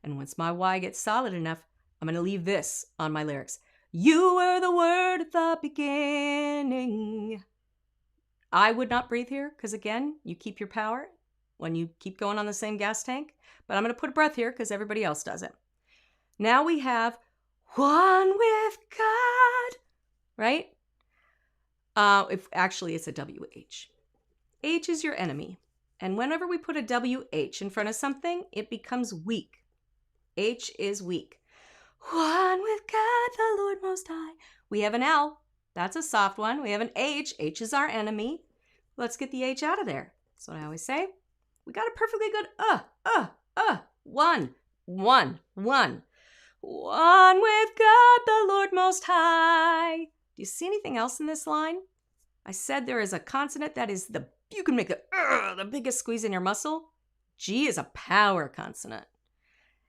And once my Y gets solid enough, I'm going to leave this on my lyrics. You were the word at the beginning. I would not breathe here because, again, you keep your power when you keep going on the same gas tank. But I'm going to put a breath here because everybody else does it. Now we have one with God, right? If actually it's a WH. H is your enemy. And whenever we put a WH in front of something, it becomes weak. H is weak. One with God, the Lord Most High. We have an L. That's a soft one. We have an H. H is our enemy. Let's get the H out of there. That's what I always say. We got a perfectly good one. One with God, the Lord Most High. Do you see anything else in this line? I said there is a consonant that is you can make the biggest squeeze in your muscle. G is a power consonant.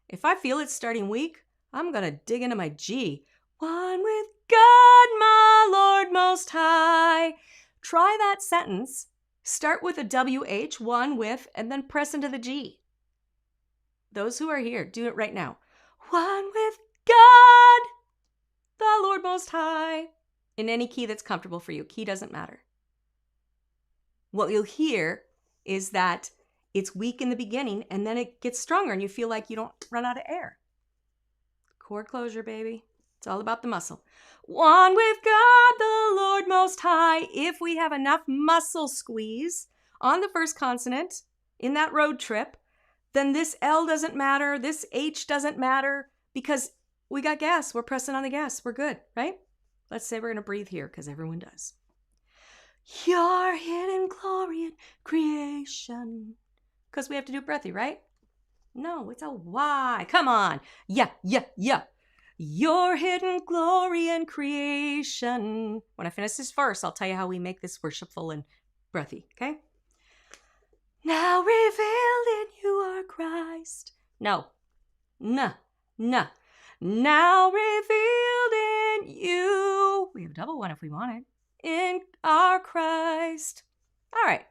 If I feel it's starting weak, I'm going to dig into my G. One with God, my Lord Most High. Try that sentence. Start with a WH, one with, and then press into the G. Those who are here, do it right now. One with God, the Lord Most High. In any key that's comfortable for you. Key doesn't matter. What you'll hear is that it's weak in the beginning and then it gets stronger and you feel like you don't run out of air. Chord closure, baby. It's all about the muscle. One with God, the Lord Most High. If we have enough muscle squeeze on the first consonant in that road trip, then this L doesn't matter, this H doesn't matter, because we got gas. We're pressing on the gas. We're good, right? Let's say we're going to breathe here because everyone does. Your hidden glory in creation. Because we have to do breathy, right? No, it's a Y. Come on. Yeah. Your hidden glory in creation. When I finish this verse, I'll tell you how we make this worshipful and breathy, okay? Now revealed in you are Christ. No. Now revealed in you. We have a double one if we want it. In our Christ. All right.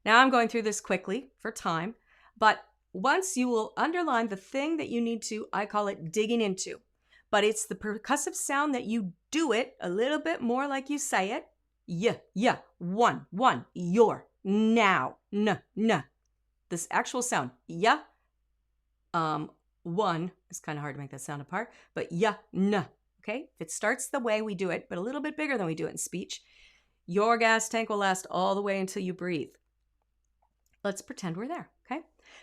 Now I'm going through this quickly for time, but once you will underline the thing that you need to, I call it digging into. But it's the percussive sound that you do it a little bit more like you say it. Yeah. One. Your. Now. N. This actual sound. Yeah. One. It's kind of hard to make that sound apart. But yeah. N. Okay? If it starts the way we do it, but a little bit bigger than we do it in speech, your gas tank will last all the way until you breathe. Let's pretend we're there. Okay?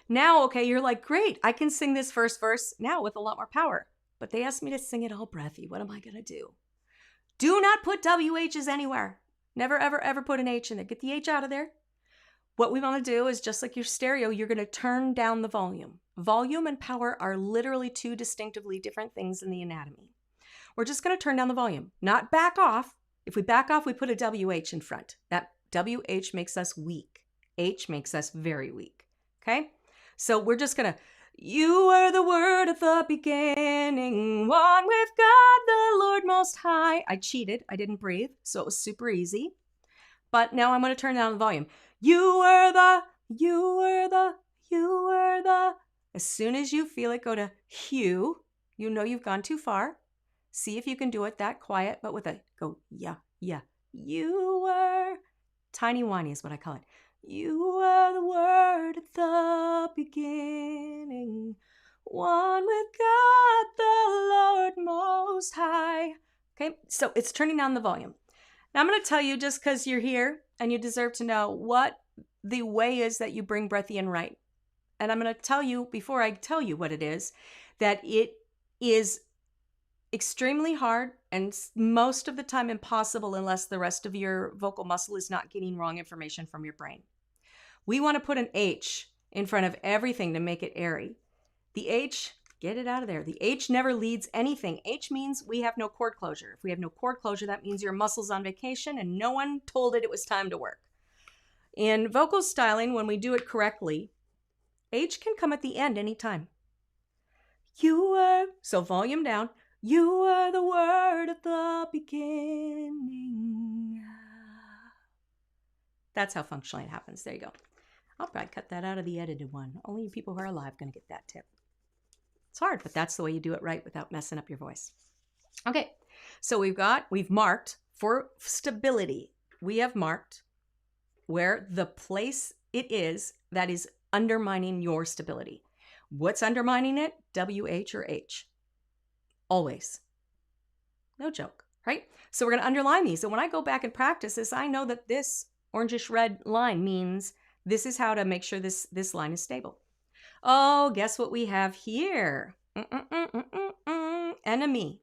Now, okay, you're like, great. I can sing this first verse now with a lot more power. but they asked me to sing it all breathy. What am I going to do? Do not put WHs anywhere. Never, ever, ever put an H in there. Get the H out of there. What we want to do is, just like your stereo, you're going to turn down the volume. Volume and power are literally two distinctively different things in the anatomy. We're just going to turn down the volume, not back off. If we back off, we put a WH in front. That WH makes us weak. H makes us very weak. Okay? So we're just going to, you were the Word at the beginning, one with God the Lord Most High. I cheated. I didn't breathe, so it was super easy. But now I'm going to turn down the volume. You were the. As soon as you feel it go to Hugh, you know you've gone too far. See if you can do it that quiet, but with a go, yeah. You were. Tiny whiny is what I call it. You were the Word at the beginning, one with God the Lord Most High. Okay, so it's turning down the volume. Now I'm going to tell you, just because you're here and you deserve to know, what the way is that you bring breathy in right. And I'm going to tell you, before I tell you what it is, that it is extremely hard and most of the time impossible unless the rest of your vocal muscle is not getting wrong information from your brain. We want to put an H in front of everything to make it airy. The H, get it out of there. The H never leads anything. H means we have no cord closure. If we have no cord closure, that means your muscle's on vacation and no one told it was time to work. In vocal styling, when we do it correctly, H can come at the end anytime. You were, so volume down. You were the Word at the beginning. That's how functionally it happens. There you go. I'll probably cut that out of the edited one. Only you people who are alive are going to get that tip. It's hard, but that's the way you do it right without messing up your voice. Okay, so we've marked for stability. We have marked where the place it is that is undermining your stability. What's undermining it? WH or H. Always. No joke, right? So we're going to underline these. And when I go back and practice this, I know that this orangish red line means this is how to make sure this line is stable. Oh, guess what we have here? Enemy.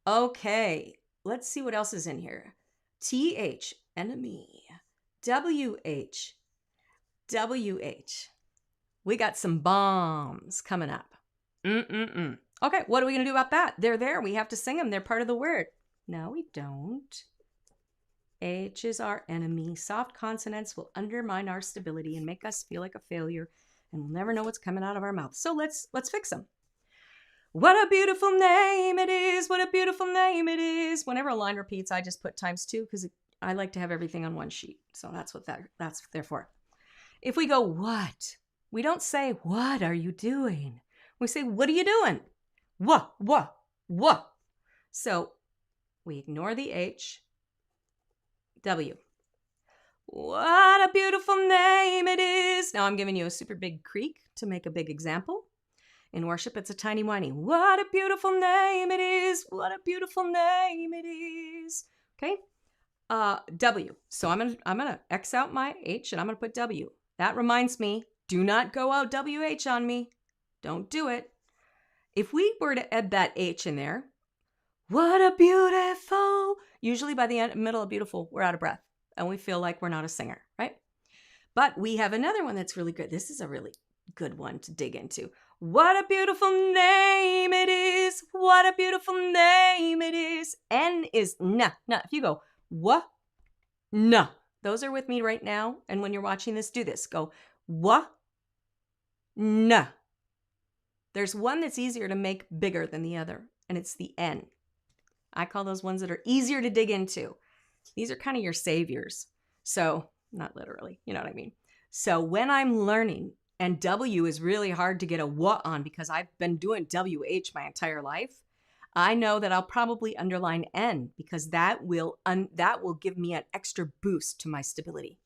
Okay, let's see what else is in here. TH, enemy. WH. We got some bombs coming up. Okay, what are we going to do about that? They're there. We have to sing them. They're part of the word. No, we don't. H is our enemy. Soft consonants will undermine our stability and make us feel like a failure, and we'll never know what's coming out of our mouth. So let's fix them. What a beautiful name it is. What a beautiful name it is. Whenever a line repeats, I just put ×2 because I like to have everything on one sheet. So that's what that's there for. If we go, what? We don't say, what are you doing? We say, what are you doing? What? So we ignore the H. W. What a beautiful name it is. Now I'm giving you a super big creak to make a big example. In worship, it's a tiny whiny. What a beautiful name it is. What a beautiful name it is. Okay. W. So I'm gonna X out my H and I'm gonna put W. That reminds me, do not go out WH on me. Don't do it. If we were to add that H in there, what a beautiful, usually by the middle of beautiful, we're out of breath and we feel like we're not a singer, right? But we have another one that's really good. This is a really good one to dig into. What a beautiful name it is. What a beautiful name it is. N is na. If you go, what? Na. Those are with me right now. And when you're watching this, do this. Go, what? Na. There's one that's easier to make bigger than the other, and it's the N. I call those ones that are easier to dig into. These are kind of your saviors. So, not literally, you know what I mean? So when I'm learning, and W is really hard to get a what on because I've been doing WH my entire life, I know that I'll probably underline N because that will give me an extra boost to my stability.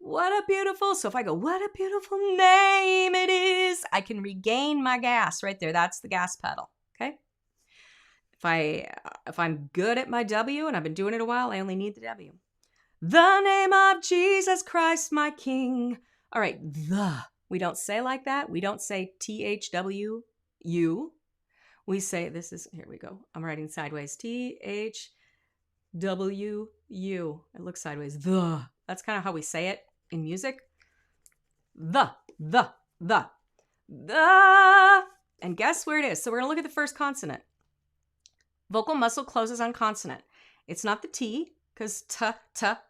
What a beautiful, so if I go, what a beautiful name it is, I can regain my gas right there. That's the gas pedal, okay? If I'm good at my W and I've been doing it a while, I only need the W. The name of Jesus Christ, my King. All right, the. We don't say like that. We don't say THWU. we say, this is, here we go. I'm writing sideways. THWU. It looks sideways. The. That's kind of how we say it in music. The. And guess where it is? So we're going to look at the first consonant. Vocal muscle closes on consonant. It's not the T, because t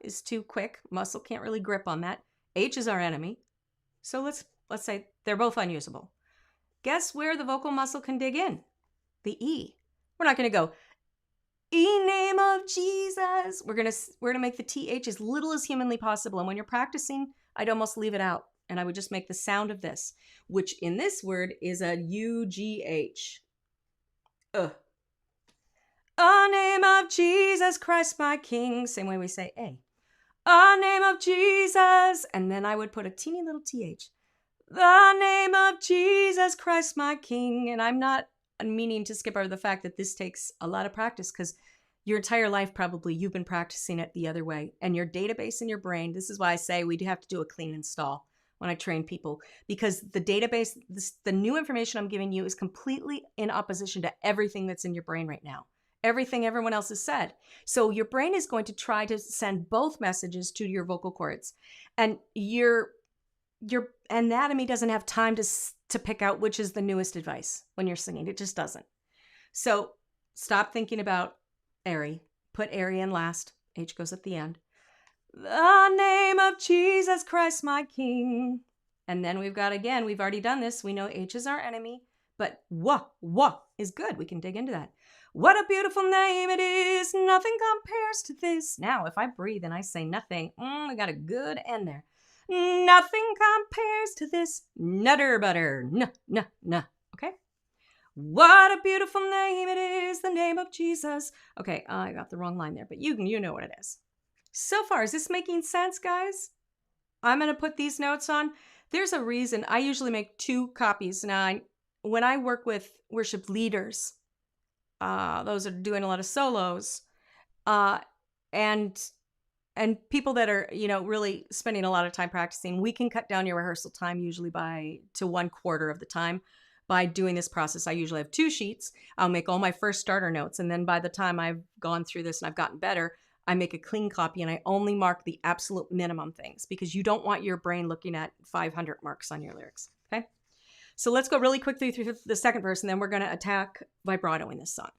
is too quick. Muscle can't really grip on that. H is our enemy. So let's say they're both unusable. Guess where the vocal muscle can dig in? The E. We're not going to go, E name of Jesus. We're gonna make the TH as little as humanly possible. And when you're practicing, I'd almost leave it out. And I would just make the sound of this, which in this word is a UGH. A name of Jesus Christ, my King. Same way we say A. A name of Jesus. And then I would put a teeny little TH. The name of Jesus Christ, my King. And I'm not meaning to skip over the fact that this takes a lot of practice, because your entire life probably you've been practicing it the other way. And your database in your brain, this is why I say we do have to do a clean install when I train people, because the database, the new information I'm giving you is completely in opposition to everything that's in your brain right now. Everything everyone else has said. So your brain is going to try to send both messages to your vocal cords, and your anatomy doesn't have time to pick out which is the newest advice when you're singing. It just doesn't. So stop thinking about airy. Put airy in last. H goes at the end. The name of Jesus Christ, my King. And then we've got, again, we've already done this. We know H is our enemy, but wah is good. We can dig into that. What a beautiful name it is. Nothing compares to this. Now, if I breathe and I say nothing, we got a good end there. Nothing compares to this. Nutter butter. Nah. Okay? What a beautiful name it is, the name of Jesus. Okay, I got the wrong line there, but you know what it is. So far, is this making sense, guys? I'm going to put these notes on. There's a reason. I usually make 2 copies. Now, when I work with worship leaders, those are doing a lot of solos, and people that are, really spending a lot of time practicing, we can cut down your rehearsal time usually to 1/4 of the time by doing this process. I usually have 2 sheets. I'll make all my first starter notes. And then by the time I've gone through this and I've gotten better, I make a clean copy and I only mark the absolute minimum things, because you don't want your brain looking at 500 marks on your lyrics. Okay. So let's go really quickly through the second verse, and then we're going to attack vibrato in this song.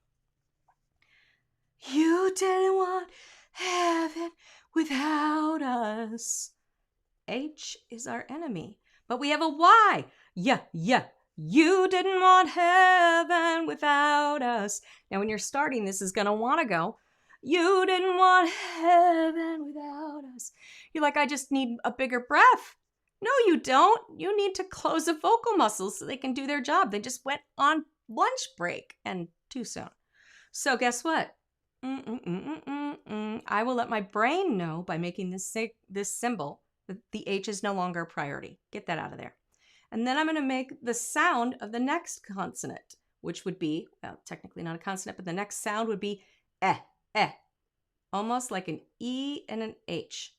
You didn't want heaven without us. H is our enemy, but we have a Y. Yeah. You didn't want heaven without us. Now, when you're starting, this is going to want to go, you didn't want heaven without us. You're like, I just need a bigger breath. No, you don't. You need to close the vocal muscles so they can do their job. They just went on lunch break, and too soon. So guess what? I will let my brain know by making this symbol that the H is no longer a priority. Get that out of there. And then I'm going to make the sound of the next consonant, which would be, well, technically not a consonant, but the next sound would be eh. Almost like an E and an H.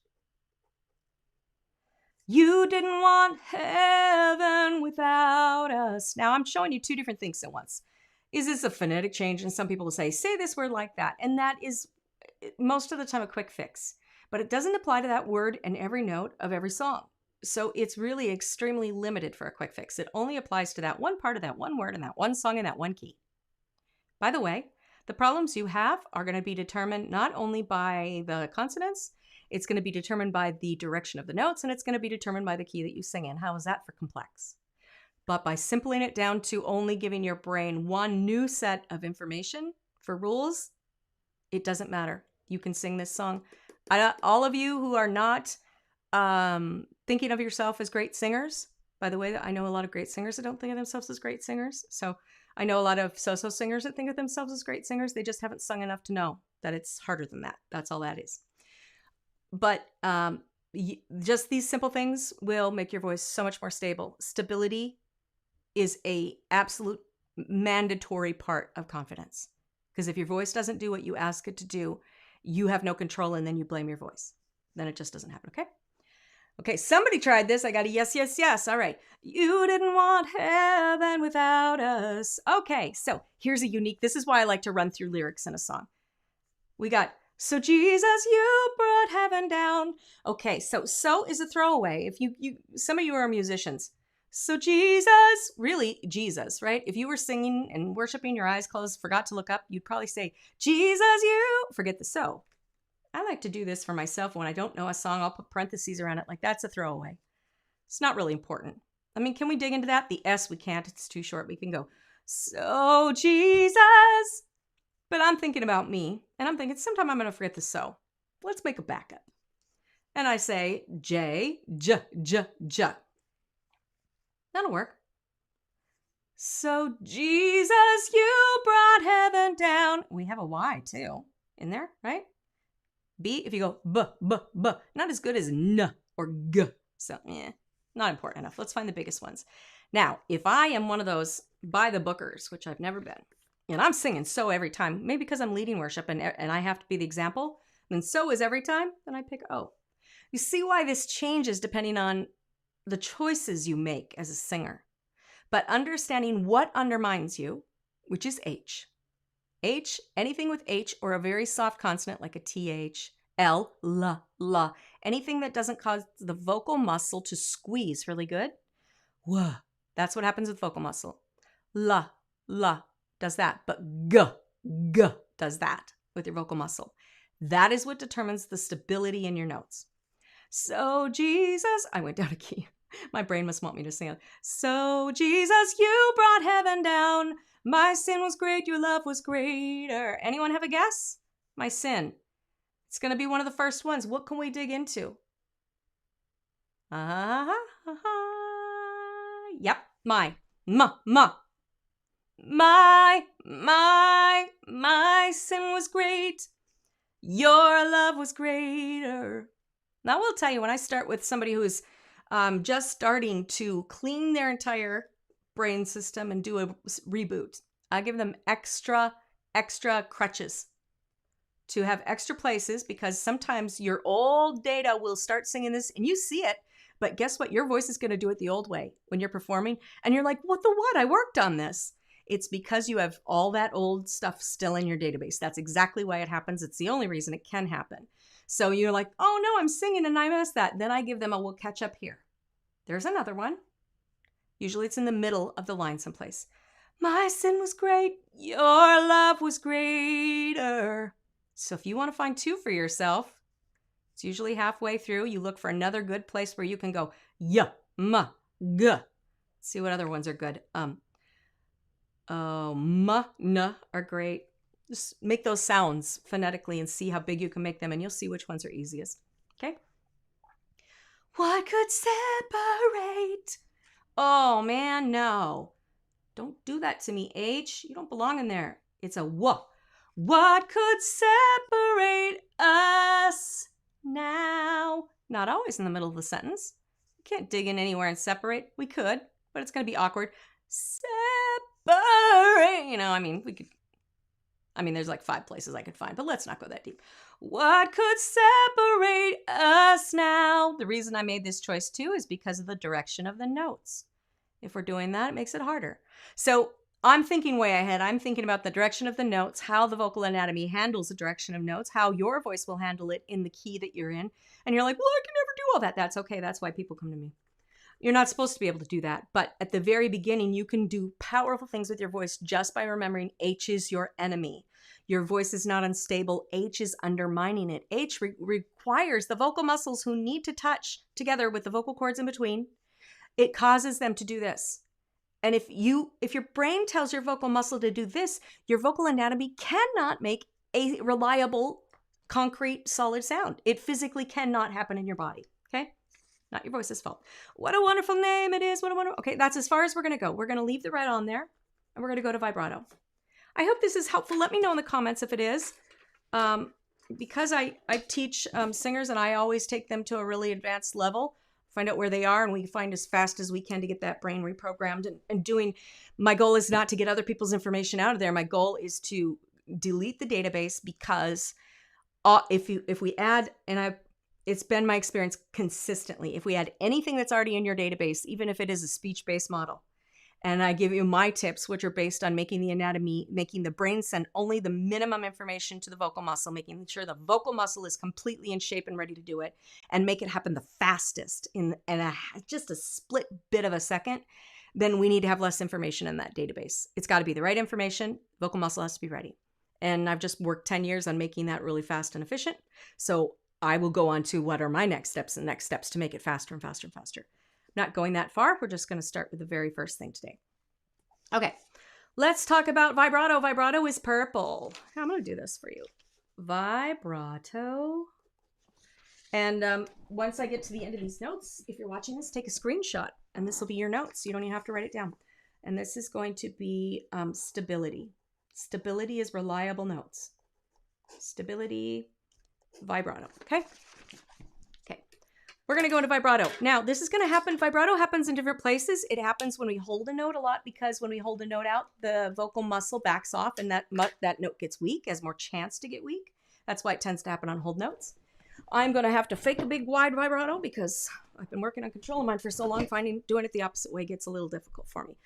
You didn't want heaven without us. Now I'm showing you 2 different things at once. Is this a phonetic change? And some people will say this word like that. And that is most of the time a quick fix. But it doesn't apply to that word and every note of every song. So it's really extremely limited for a quick fix. It only applies to that one part of that one word and that one song and that one key. By the way, the problems you have are going to be determined not only by the consonants, it's going to be determined by the direction of the notes, and it's going to be determined by the key that you sing in. How is that for complex? But by simpling it down to only giving your brain one new set of information for rules, it doesn't matter. You can sing this song. All of you who are not thinking of yourself as great singers, by the way, I know a lot of great singers that don't think of themselves as great singers. So I know a lot of so-so singers that think of themselves as great singers. They just haven't sung enough to know that it's harder than that. That's all that is. But just these simple things will make your voice so much more stable. Stability is a absolute mandatory part of confidence. Because if your voice doesn't do what you ask it to do, you have no control, and then you blame your voice. Then it just doesn't happen, okay? Okay, somebody tried this. I got a yes, yes, yes. All right. You didn't want heaven without us. Okay, so here's a unique, this is why I like to run through lyrics in a song. We got, so Jesus, you brought heaven down. Okay, so is a throwaway. If you some of you are musicians. So Jesus, really Jesus, right? If you were singing and worshiping, your eyes closed, forgot to look up, you'd probably say, Jesus, you, forget the so. I like to do this for myself. When I don't know a song, I'll put parentheses around it. Like, that's a throwaway. It's not really important. I mean, can we dig into that? The S, we can't. It's too short. We can go, so Jesus. But I'm thinking about me. And I'm thinking, sometime I'm going to forget the so. Let's make a backup. And I say, J, J, J, J. That'll work. So Jesus, you brought heaven down. We have a Y too in there, right? B, if you go B, B, B, not as good as N or G. So, not important enough. Let's find the biggest ones. Now, if I am one of those by the bookers, which I've never been, and I'm singing so every time, maybe because I'm leading worship and I have to be the example, and so is every time, then I pick O. You see why this changes depending on the choices you make as a singer. But understanding what undermines you, which is H. H, anything with H or a very soft consonant like a TH, L, L, anything that doesn't cause the vocal muscle to squeeze really good. Wah, that's what happens with vocal muscle. La does that, but G does that with your vocal muscle. That is what determines the stability in your notes. So Jesus, I went down a key. My brain must want me to sing it. So Jesus, you brought heaven down. My sin was great, your love was greater. Anyone have a guess? My sin. It's going to be one of the first ones. What can we dig into? Yep, my sin was great. Your love was greater. Now, I will tell you, when I start with somebody who's just starting to clean their entire brain system and do a reboot, I give them extra crutches to have extra places, because sometimes your old data will start singing this and you see it, but guess what? Your voice is going to do it the old way when you're performing. And you're like, what the what? I worked on this. It's because you have all that old stuff still in your database. That's exactly why it happens. It's the only reason it can happen. So you're like, oh no, I'm singing and I missed that. Then I give them a, we'll catch up here. There's another one. Usually it's in the middle of the line someplace. My sin was great. Your love was greater. So if you want to find two for yourself, it's usually halfway through. You look for another good place where you can go, yeah, ma, g. See what other ones are good. Ma, na are great. Just make those sounds phonetically and see how big you can make them, and you'll see which ones are easiest. Okay? What could separate? Oh, man, no. Don't do that to me, H. You don't belong in there. It's a wha. What could separate us now? Not always in the middle of the sentence. You can't dig in anywhere and separate. We could, but it's going to be awkward. Separate. You know, I mean, there's like 5 places I could find, but let's not go that deep. What could separate us now? The reason I made this choice too is because of the direction of the notes. If we're doing that, it makes it harder. So I'm thinking way ahead. I'm thinking about the direction of the notes, how the vocal anatomy handles the direction of notes, how your voice will handle it in the key that you're in. And you're like, well, I can never do all that. That's okay. That's why people come to me. You're not supposed to be able to do that. But at the very beginning, you can do powerful things with your voice just by remembering H is your enemy. Your voice is not unstable. H is undermining it. H requires the vocal muscles who need to touch together with the vocal cords in between. It causes them to do this. And if your brain tells your vocal muscle to do this, your vocal anatomy cannot make a reliable, concrete, solid sound. It physically cannot happen in your body. Okay? Not your voice's fault. What a wonderful name it is. Okay, that's as far as we're going to go. We're going to leave the red on there, and we're going to go to vibrato. I hope this is helpful. Let me know in the comments if it is. Because I teach singers, and I always take them to a really advanced level, find out where they are, and we find as fast as we can to get that brain reprogrammed and doing. My goal is not to get other people's information out of there. My goal is to delete the database, because if we add, and It's been my experience consistently. If we had anything that's already in your database, even if it is a speech-based model, and I give you my tips, which are based on making the anatomy, making the brain send only the minimum information to the vocal muscle, making sure the vocal muscle is completely in shape and ready to do it, and make it happen the fastest in just a split bit of a second, then we need to have less information in that database. It's got to be the right information. Vocal muscle has to be ready. And I've just worked 10 years on making that really fast and efficient. So I will go on to what are my next steps to make it faster and faster and faster. Not going that far. We're just going to start with the very first thing today. Okay, let's talk about vibrato. Vibrato is purple. I'm going to do this for you. Vibrato. And once I get to the end of these notes, if you're watching this, take a screenshot, and this will be your notes. You don't even have to write it down. And this is going to be stability. Stability is reliable notes. Stability, vibrato. Okay? We're going to go into vibrato. Now, this is going to happen. Vibrato happens in different places. It happens when we hold a note a lot, because when we hold a note out, the vocal muscle backs off and that note gets weak, has more chance to get weak. That's why it tends to happen on hold notes. I'm going to have to fake a big wide vibrato because I've been working on controlling mine for so long. Doing it the opposite way gets a little difficult for me.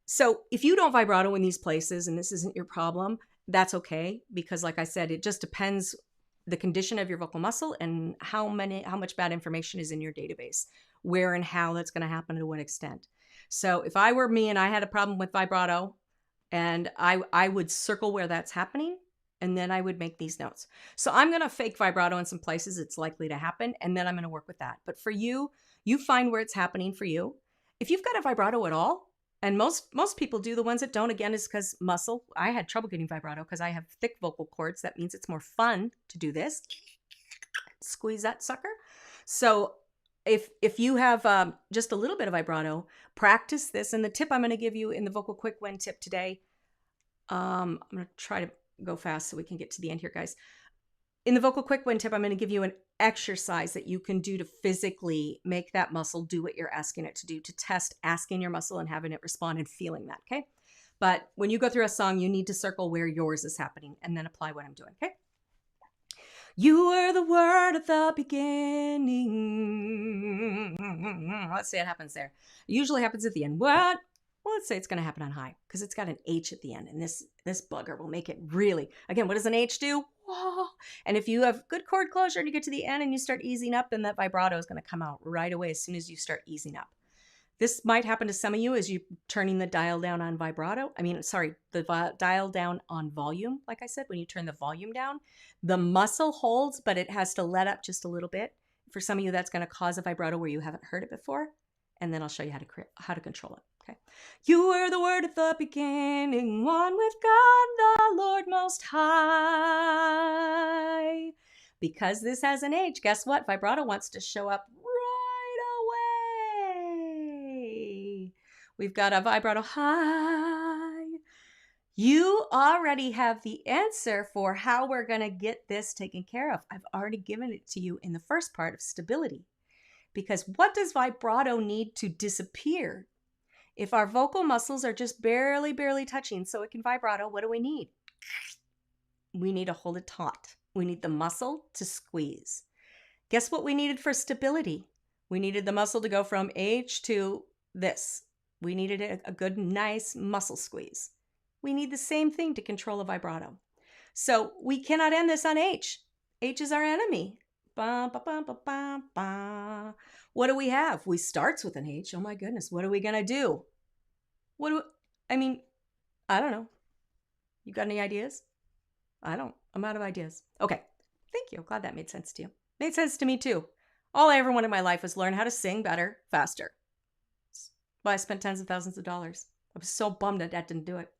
So if you don't vibrato in these places and this isn't your problem, that's okay, because like I said, it just depends the condition of your vocal muscle and how much bad information is in your database, where and how that's going to happen, to what extent. So if I were me and I had a problem with vibrato, and I would circle where that's happening, and then I would make these notes. So I'm going to fake vibrato in some places it's likely to happen, and then I'm going to work with that. But for you, you find where it's happening for you. If you've got a vibrato at all, and most people do, the ones that don't, again, is because muscle. I had trouble getting vibrato because I have thick vocal cords. That means it's more fun to do this. Squeeze that sucker. So if you have just a little bit of vibrato, practice this. And the tip I'm going to give you in the vocal quick win tip today, I'm going to try to go fast so we can get to the end here, guys. In the vocal quick win tip, I'm going to give you an exercise that you can do to physically make that muscle do what you're asking it to do, to test asking your muscle and having it respond and feeling that, okay? But when you go through a song, you need to circle where yours is happening and then apply what I'm doing, okay? You were the word at the beginning. Let's say it happens there. It usually happens at the end. What? Well, let's say it's going to happen on high because it's got an H at the end, and this bugger will make it really, again, what does an H do? Whoa. And if you have good chord closure and you get to the end and you start easing up, then that vibrato is going to come out right away as soon as you start easing up. This might happen to some of you as you turning the dial down on vibrato. The dial down on volume. Like I said, when you turn the volume down, the muscle holds, but it has to let up just a little bit. For some of you, that's going to cause a vibrato where you haven't heard it before. And then I'll show you how to control it. Okay. You were the word at the beginning, one with God, the Lord Most High. Because this has an H, guess what? Vibrato wants to show up right away. We've got a vibrato high. You already have the answer for how we're going to get this taken care of. I've already given it to you in the first part of stability. Because what does vibrato need to disappear? If our vocal muscles are just barely touching so it can vibrato, what do we need? We need to hold it taut. We need the muscle to squeeze. Guess what we needed for stability? We needed the muscle to go from H to this. We needed a good, nice muscle squeeze. We need the same thing to control a vibrato. So we cannot end this on H. H is our enemy. Ba, ba, ba, ba, ba, ba. What do we have? We starts with an H. Oh my goodness. What are we going to do? I don't know. You got any ideas? I don't. I'm out of ideas. Okay. Thank you. Glad that made sense to you. Made sense to me too. All I ever wanted in my life was learn how to sing better, faster. That's why I spent tens of thousands of dollars. I was so bummed that didn't do it.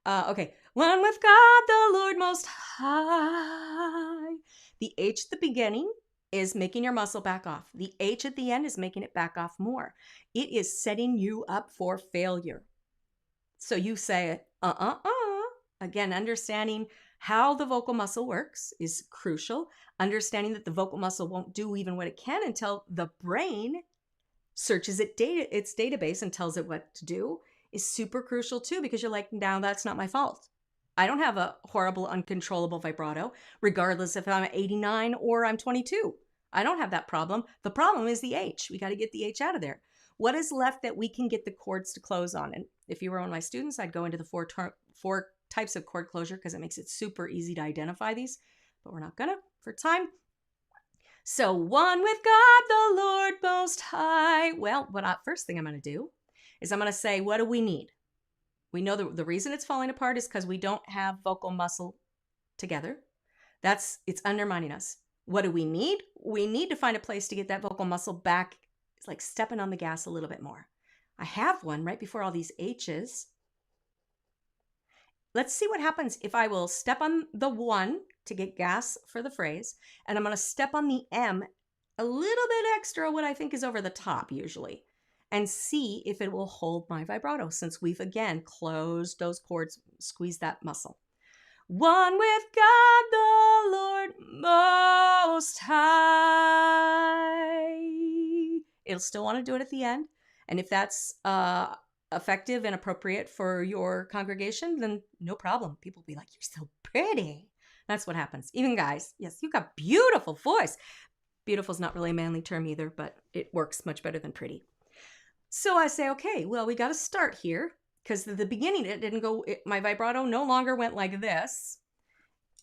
Okay. One with God, the Lord Most High. The H at the beginning is making your muscle back off. The H at the end is making it back off more. It is setting you up for failure. So you say, Again, understanding how the vocal muscle works is crucial. Understanding that the vocal muscle won't do even what it can until the brain searches its database and tells it what to do is super crucial too, because you're like, no, that's not my fault. I don't have a horrible, uncontrollable vibrato, regardless if I'm 89 or I'm 22. I don't have that problem. The problem is the H. We got to get the H out of there. What is left that we can get the chords to close on? And if you were one of my students, I'd go into the four types of chord closure because it makes it super easy to identify these, but we're not gonna for time. So one with God, the Lord Most High. Well, first thing I'm going to do is I'm going to say, what do we need? We know the reason it's falling apart is because we don't have vocal muscle together. It's undermining us. What do we need? We need to find a place to get that vocal muscle back. It's like stepping on the gas a little bit more. I have one right before all these H's. Let's see what happens if I will step on the 1 to get gas for the phrase, and I'm going to step on the M a little bit extra, what I think is over the top usually, and see if it will hold my vibrato since we've again closed those chords, squeezed that muscle. One with God the Lord Most High. It'll still want to do it at the end, and if that's effective and appropriate for your congregation, then no problem. People will be like, you're so pretty. That's what happens. Even guys, yes, you've got beautiful voice. Beautiful is not really a manly term either, but it works much better than pretty. So I say, okay, well, we got to start here because at the beginning, it didn't go, my vibrato no longer went like this.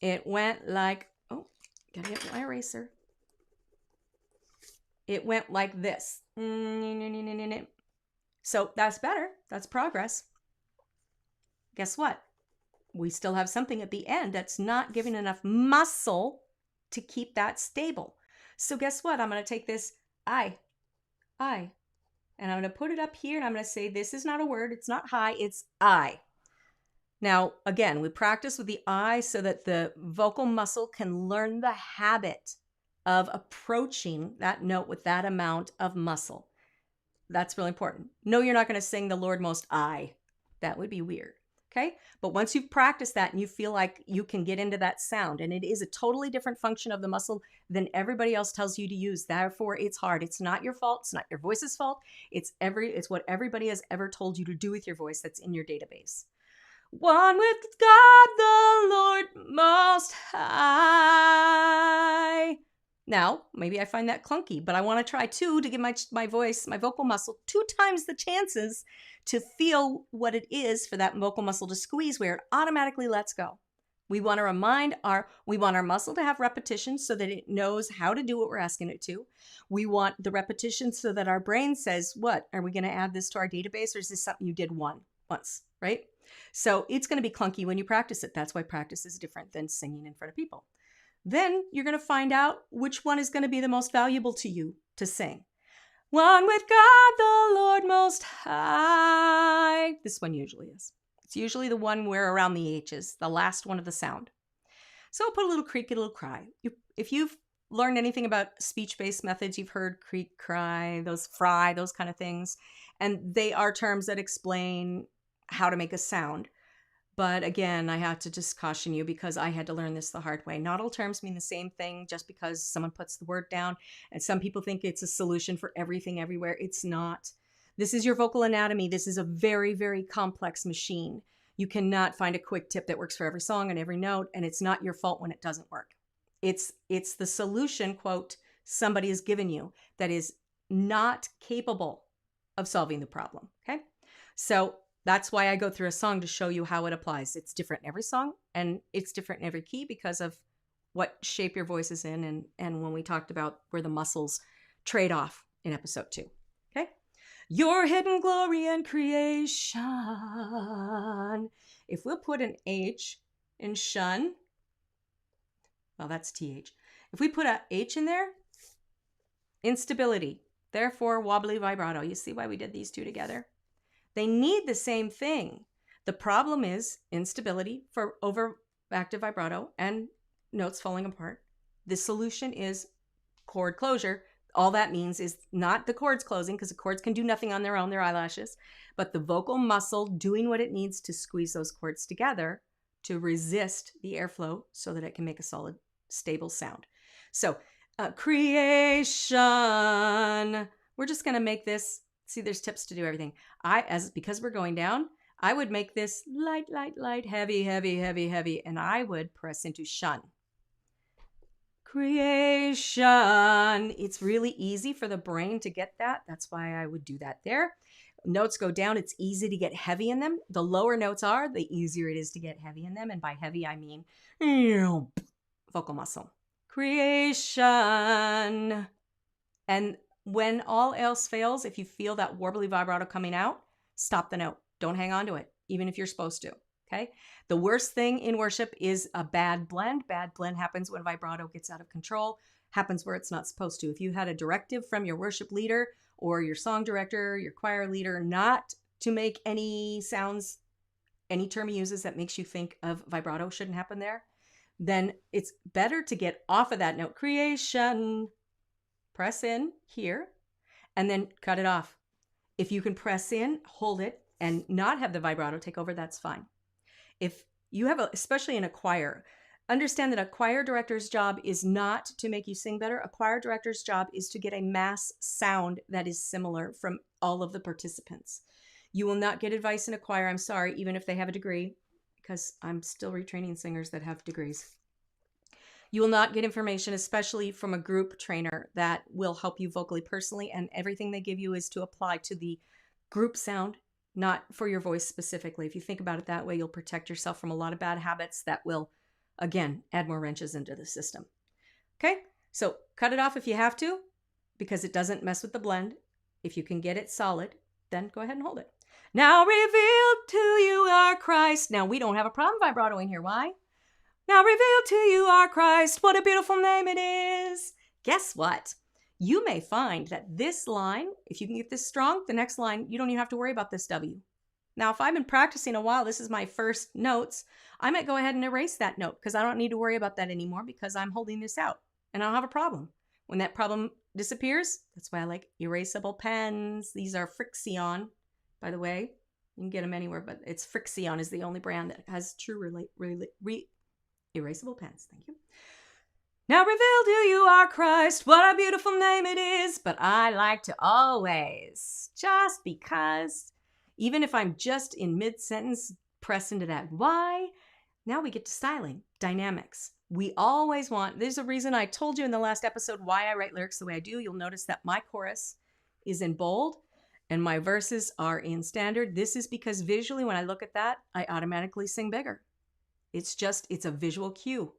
It went like, oh, gotta get my eraser. It went like this. So that's better. That's progress. Guess what? We still have something at the end that's not giving enough muscle to keep that stable. So guess what? I'm going to take this I, and I'm going to put it up here and I'm going to say, this is not a word. It's not high. It's I. Now, again, we practice with the I so that the vocal muscle can learn the habit of approaching that note with that amount of muscle. That's really important. No, you're not going to sing the Lord Most High. That would be weird. Okay. But once you've practiced that and you feel like you can get into that sound, and it is a totally different function of the muscle than everybody else tells you to use. Therefore, it's hard. It's not your fault. It's not your voice's fault. It's what everybody has ever told you to do with your voice that's in your database. One with God, the Lord Most High. Now, maybe I find that clunky, but I want to try to give my voice, my vocal muscle, 2 times the chances to feel what it is for that vocal muscle to squeeze where it automatically lets go. We want our muscle to have repetition so that it knows how to do what we're asking it to. We want the repetition so that our brain says, what, are we going to add this to our database, or is this something you did once, right? So it's going to be clunky when you practice it. That's why practice is different than singing in front of people. Then you're going to find out which one is going to be the most valuable to you to sing. One with God, the Lord Most High. This one usually is. It's usually the one where around the H's, the last one of the sound. So I'll put a little creak, a little cry. If you've learned anything about speech-based methods, you've heard creak, cry, those fry, those kind of things. And they are terms that explain how to make a sound. But again, I have to just caution you because I had to learn this the hard way. Not all terms mean the same thing just because someone puts the word down. And some people think it's a solution for everything everywhere. It's not. This is your vocal anatomy. This is a very, very complex machine. You cannot find a quick tip that works for every song and every note. And it's not your fault when it doesn't work. It's the solution, quote, somebody has given you that is not capable of solving the problem. Okay. So that's why I go through a song to show you how it applies. It's different in every song and it's different in every key because of what shape your voice is in and when we talked about where the muscles trade off in episode 2. Okay? Your hidden glory and creation. If we'll put an H in shun, well, that's TH. If we put a H in there, instability, therefore wobbly vibrato. You see why we did these two together? They need the same thing. The problem is instability for overactive vibrato and notes falling apart. The solution is chord closure. All that means is not the chords closing because the chords can do nothing on their own, their eyelashes, but the vocal muscle doing what it needs to squeeze those chords together to resist the airflow so that it can make a solid, stable sound. So creation, we're just going to make this. See, there's tips to do everything. Because we're going down, I would make this light, light, light, heavy, heavy, heavy, heavy, and I would press into shun. creation. It's really easy for the brain to get that. That's why I would do that there. Notes go down. It's easy to get heavy in them. The lower notes are, the easier it is to get heavy in them. And by heavy, I mean vocal muscle. Creation. And when all else fails, if you feel that warbly vibrato coming out, stop the note. Don't hang on to it, even if you're supposed to. Okay. The worst thing in worship is a bad blend. Bad blend happens when vibrato gets out of control, happens where it's not supposed to. If you had a directive from your worship leader or your song director, your choir leader, not to make any sounds, any term he uses that makes you think of vibrato shouldn't happen there, then it's better to get off of that note. Creation. Press in here and then cut it off. If you can press in, hold it, and not have the vibrato take over, that's fine. If you have, especially in a choir, understand that a choir director's job is not to make you sing better. A choir director's job is to get a mass sound that is similar from all of the participants. You will not get advice in a choir, I'm sorry, even if they have a degree, because I'm still retraining singers that have degrees. You will not get information, especially from a group trainer, that will help you vocally personally, and everything they give you is to apply to the group sound, not for your voice specifically. If you think about it that way, you'll protect yourself from a lot of bad habits that will, again, add more wrenches into the system. Okay, so cut it off if you have to, because it doesn't mess with the blend. If you can get it solid, then go ahead and hold it. Now revealed to you are Christ. Now we don't have a problem vibratoing here. Why? Now revealed to you are Christ. What a beautiful name it is. Guess what? You may find that this line, if you can get this strong, the next line, you don't even have to worry about this W. Now, if I've been practicing a while, this is my first notes, I might go ahead and erase that note because I don't need to worry about that anymore because I'm holding this out and I don't have a problem. When that problem disappears, that's why I like erasable pens. These are Frixion, by the way. You can get them anywhere, but it's Frixion is the only brand that has true erasable pens. Thank you. Now revealed to you are Christ. What a beautiful name it is. But I like to always, just because, even if I'm just in mid-sentence, press into that why. Now we get to styling, dynamics. We always want, there's a reason I told you in the last episode why I write lyrics the way I do. You'll notice that my chorus is in bold and my verses are in standard. This is because visually when I look at that, I automatically sing bigger. It's a visual cue.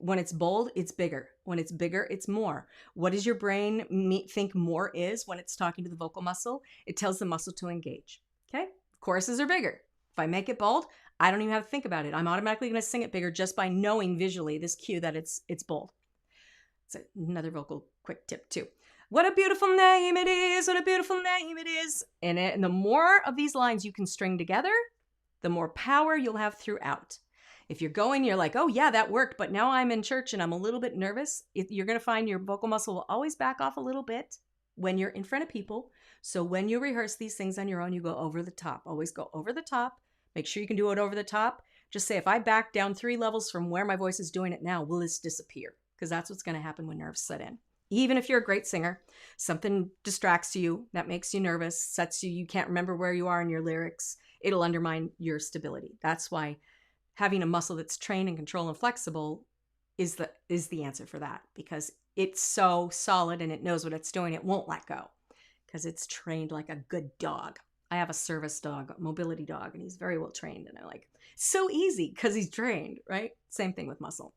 When it's bold, it's bigger. When it's bigger, it's more. What does your brain think more is when it's talking to the vocal muscle? It tells the muscle to engage. Okay? Choruses are bigger. If I make it bold, I don't even have to think about it. I'm automatically going to sing it bigger just by knowing visually this cue that it's bold. It's another vocal quick tip too. What a beautiful name it is. What a beautiful name it is. And the more of these lines you can string together, the more power you'll have throughout. If you're going, you're like, oh yeah, that worked, but now I'm in church and I'm a little bit nervous. You're going to find your vocal muscle will always back off a little bit when you're in front of people. So when you rehearse these things on your own, you go over the top. Always go over the top. Make sure you can do it over the top. Just say, if I back down 3 levels from where my voice is doing it now, will this disappear? Because that's what's going to happen when nerves set in. Even if you're a great singer, something distracts you, that makes you nervous, sets you can't remember where you are in your lyrics. It'll undermine your stability. That's why having a muscle that's trained and controlled and flexible is the answer for that, because it's so solid and it knows what it's doing. It won't let go because it's trained like a good dog. I have a service dog, a mobility dog, and he's very well trained. And I'm like, so easy because he's trained, right? Same thing with muscle.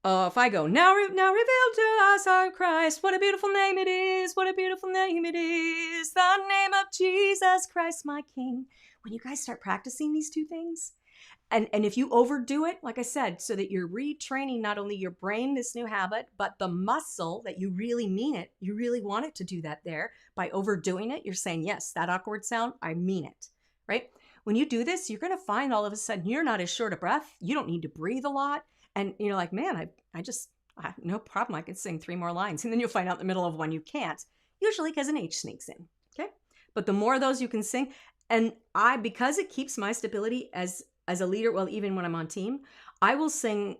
If I go, now revealed to us our Christ, what a beautiful name it is, what a beautiful name it is, the name of Jesus Christ, my King. When you guys start practicing these two things, and if you overdo it, like I said, so that you're retraining not only your brain, this new habit, but the muscle that you really mean it, you really want it to do that there. By overdoing it, you're saying, yes, that awkward sound, I mean it, right? When you do this, you're going to find all of a sudden you're not as short of breath. You don't need to breathe a lot. And you're like, man, I have no problem. I can sing 3 more lines. And then you'll find out in the middle of one you can't, usually because an H sneaks in, okay? But the more of those you can sing, and because it keeps my stability as a leader, well, even when I'm on team, I will sing,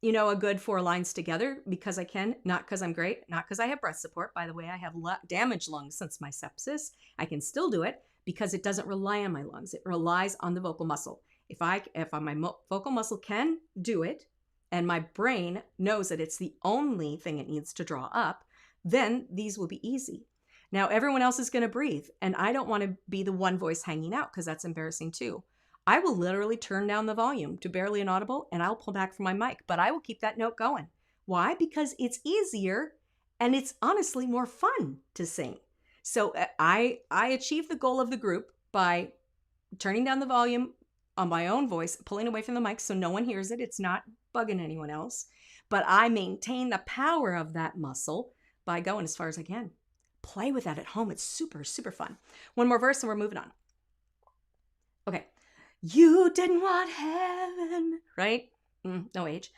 a good 4 lines together because I can, not because I'm great, not because I have breath support. By the way, I have damaged lungs since my sepsis. I can still do it because it doesn't rely on my lungs. It relies on the vocal muscle. If my vocal muscle can do it and my brain knows that it's the only thing it needs to draw up, then these will be easy. Now, everyone else is going to breathe, and I don't want to be the one voice hanging out because that's embarrassing too. I will literally turn down the volume to barely inaudible, and I'll pull back from my mic, but I will keep that note going. Why? Because it's easier, and it's honestly more fun to sing. So I achieve the goal of the group by turning down the volume on my own voice, pulling away from the mic so no one hears it. It's not bugging anyone else. But I maintain the power of that muscle by going as far as I can. Play with that at home. It's super, super fun. One more verse and we're moving on. Okay. You didn't want heaven, right? No H.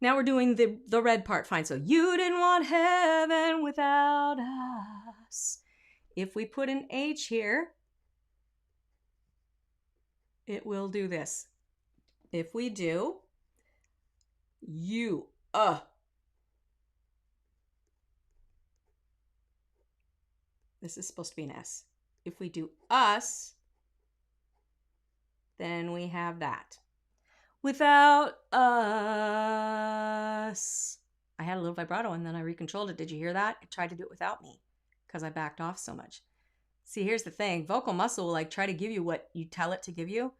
Now we're doing the red part. Fine. So you didn't want heaven without us. If we put an H here, it will do this. If we do you, this is supposed to be an S. If we do us, then we have that. Without us. I had a little vibrato and then I recontrolled it. Did you hear that? It tried to do it without me because I backed off so much. See, here's the thing. Vocal muscle will like try to give you what you tell it to give you.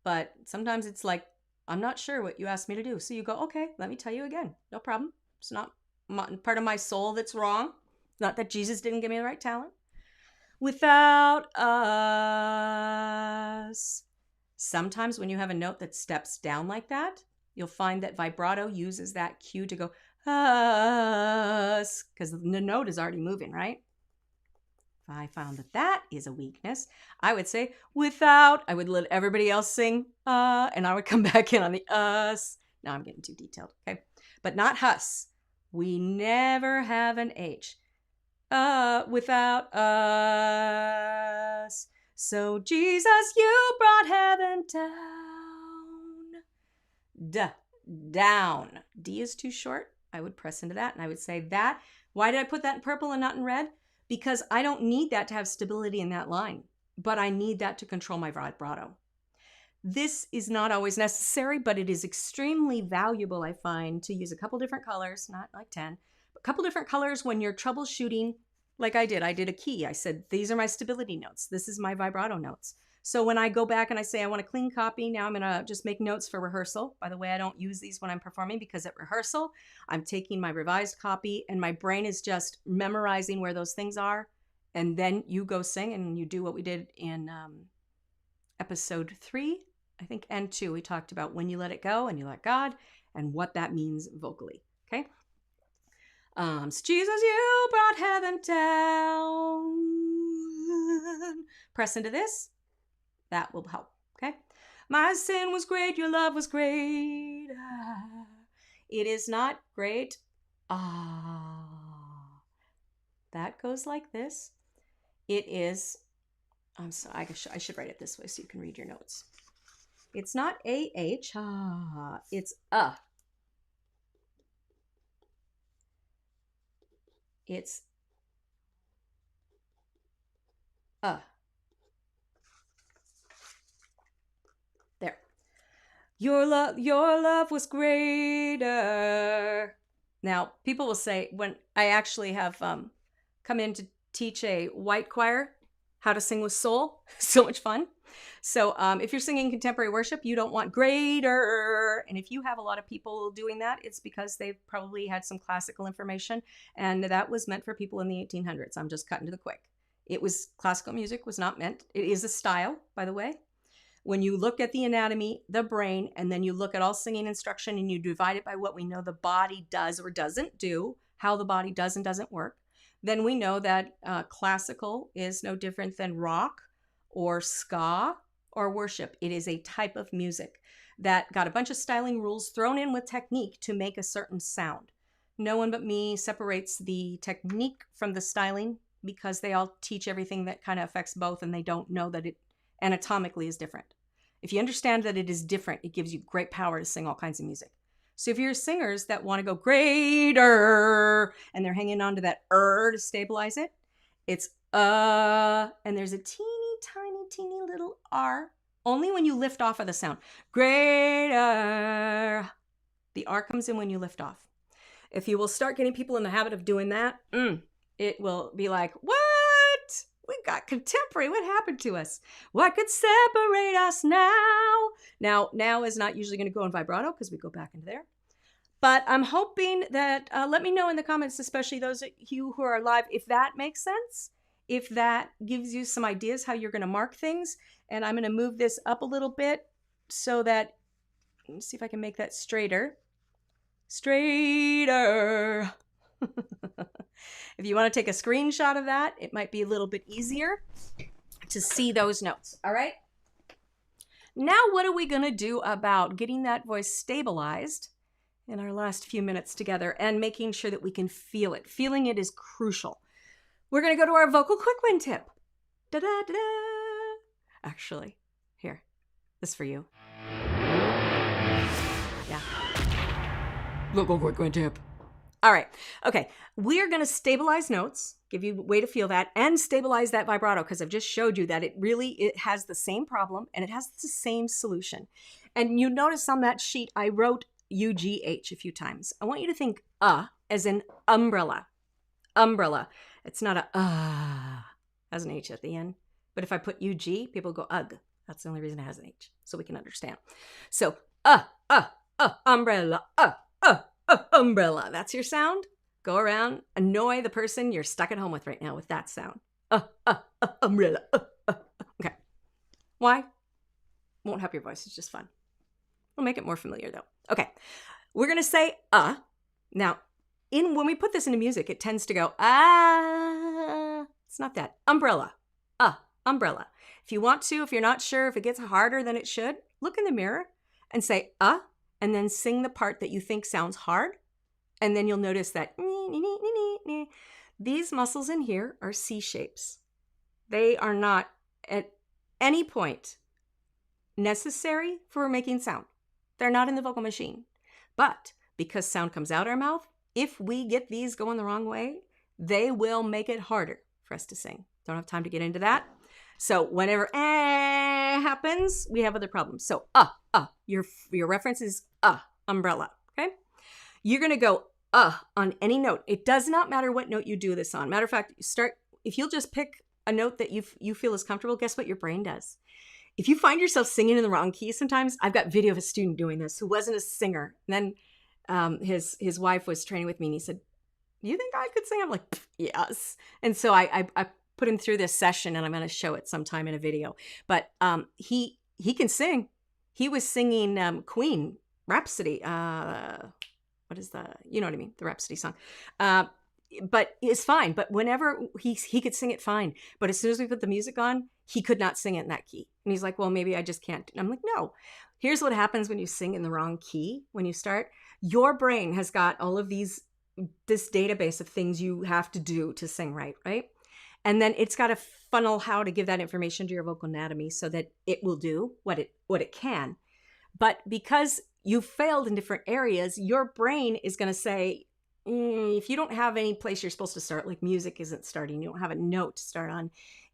But sometimes it's like, I'm not sure what you asked me to do. So you go, okay, let me tell you again. No problem. It's not part of my soul that's wrong. Not that Jesus didn't give me the right talent. Without us. Sometimes when you have a note that steps down like that, you'll find that vibrato uses that cue to go, us, because the note is already moving, right? If I found that that is a weakness, I would say without, I would let everybody else sing, and I would come back in on the us. Now I'm getting too detailed, okay? But not hus. We never have an H. Without us. So Jesus, you brought heaven down. Down. D is too short. I would press into that and I would say that. Why did I put that in purple and not in red? Because I don't need that to have stability in that line, but I need that to control my vibrato. This is not always necessary, but it is extremely valuable, I find, to use a couple different colors, not like 10, but a couple different colors when you're troubleshooting. Like I did a key. I said, these are my stability notes. This is my vibrato notes. So when I go back and I say, I want a clean copy, now I'm going to just make notes for rehearsal. By the way, I don't use these when I'm performing because at rehearsal, I'm taking my revised copy and my brain is just memorizing where those things are. And then you go sing and you do what we did in episode 3, I think, and 2. We talked about when you let it go and you let God and what that means vocally. Okay. So Jesus, you brought heaven down. Press into this. That will help. Okay. My sin was great. Your love was great. It is not great. That goes like this. It is, I'm sorry, I should write it this way so you can read your notes. It's not A-H. It's a. It's there. Your love was greater. Now, people will say, when I actually have come in to teach a white choir how to sing with soul, so much fun. So if you're singing contemporary worship, you don't want greater. And if you have a lot of people doing that, it's because they've probably had some classical information. And that was meant for people in the 1800s. I'm just cutting to the quick. It was, classical music was not meant. It is a style, by the way. When you look at the anatomy, the brain, and then you look at all singing instruction and you divide it by what we know the body does or doesn't do, how the body does and doesn't work, then we know that classical is no different than rock or ska or worship. It is a type of music that got a bunch of styling rules thrown in with technique to make a certain sound. No one but me separates the technique from the styling because they all teach everything that kind of affects both and they don't know that it anatomically is different. If you understand that it is different, it gives you great power to sing all kinds of music. So if you're singers that want to go greater and they're hanging on to that to stabilize it, it's and there's a teeny little R only when you lift off of the sound. Greater. The R comes in when you lift off. If you will start getting people in the habit of doing that, it will be like, what? We got contemporary. What happened to us? What could separate us now? Now is not usually going to go in vibrato because we go back into there. But I'm hoping that, let me know in the comments, especially those of you who are live, if that makes sense, if that gives you some ideas how you're going to mark things. And I'm going to move this up a little bit so that, let's see if I can make that straighter. Straighter. If you want to take a screenshot of that, it might be a little bit easier to see those notes. All right. Now, what are we going to do about getting that voice stabilized in our last few minutes together and making sure that we can feel it? Feeling it is crucial. We're going to go to our vocal quick win tip. Da-da-da-da. Actually, here, this is for you. Yeah. Vocal quick win tip. All right. Okay. We're going to stabilize notes, give you a way to feel that, and stabilize that vibrato, because I've just showed you that it has the same problem and it has the same solution. And you notice on that sheet, I wrote UGH a few times. I want you to think as in umbrella. Umbrella. It's not has an H at the end. But if I put UG, people go ugh. That's the only reason it has an H, so we can understand. So umbrella, umbrella. That's your sound. Go around, annoy the person you're stuck at home with right now with that sound. Umbrella. Okay. Why? Won't help your voice. It's just fun. We'll make it more familiar though. Okay. We're going to say Now, when we put this into music, it tends to go It's not that. Umbrella. Umbrella. If you want to, if you're not sure, if it gets harder than it should, look in the mirror and say and then sing the part that you think sounds hard. And then you'll notice that these muscles in here are C shapes. They are not at any point necessary for making sound. They're not in the vocal machine. But because sound comes out our mouth, if we get these going the wrong way, they will make it harder for us to sing. Don't have time to get into that. So whenever happens, we have other problems. So your reference is umbrella. Okay. You're going to go on any note. It does not matter what note you do this on. Matter of fact, if you'll just pick a note that you feel is comfortable, guess what your brain does? If you find yourself singing in the wrong key sometimes, I've got video of a student doing this who wasn't a singer. And then his wife was training with me and he said, "Do you think I could sing?" I'm like, "Yes." And so I put him through this session and I'm going to show it sometime in a video. But he can sing. He was singing Queen Rhapsody. What is you know what I mean? The Rhapsody song. But it's fine. But whenever he could sing it fine. But as soon as we put the music on, he could not sing it in that key. And he's like, "Well, maybe I just can't." And I'm like, "No. Here's what happens when you sing in the wrong key. When you start, your brain has got all of this database of things you have to do to sing right? And then it's got to funnel how to give that information to your vocal anatomy so that it will do what it can. But because you failed in different areas, your brain is going to say, if you don't have any place you're supposed to start, like music isn't starting, you don't have a note to start on,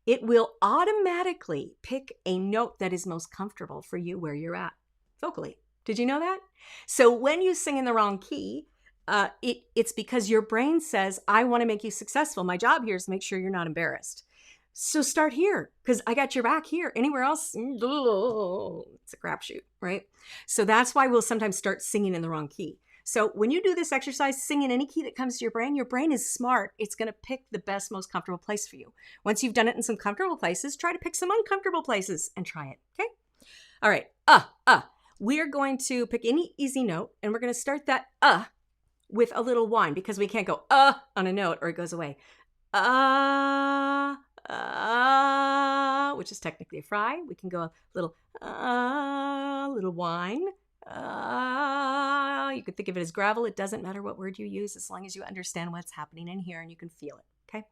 it will automatically pick a note that is most comfortable for you where you're at vocally. Did you know that? So when you sing in the wrong key, it's because your brain says, "I want to make you successful. My job here is to make sure you're not embarrassed. So start here because I got your back here. Anywhere else, it's a crapshoot, right?" So that's why we'll sometimes start singing in the wrong key. So when you do this exercise, sing in any key that comes to your brain is smart. It's going to pick the best, most comfortable place for you. Once you've done it in some comfortable places, try to pick some uncomfortable places and try it. Okay. All right. We're going to pick any easy note and we're going to start that with a little whine because we can't go on a note or it goes away. Which is technically a fry. We can go a little whine. You could think of it as gravel. It doesn't matter what word you use as long as you understand what's happening in here and you can feel it. Okay.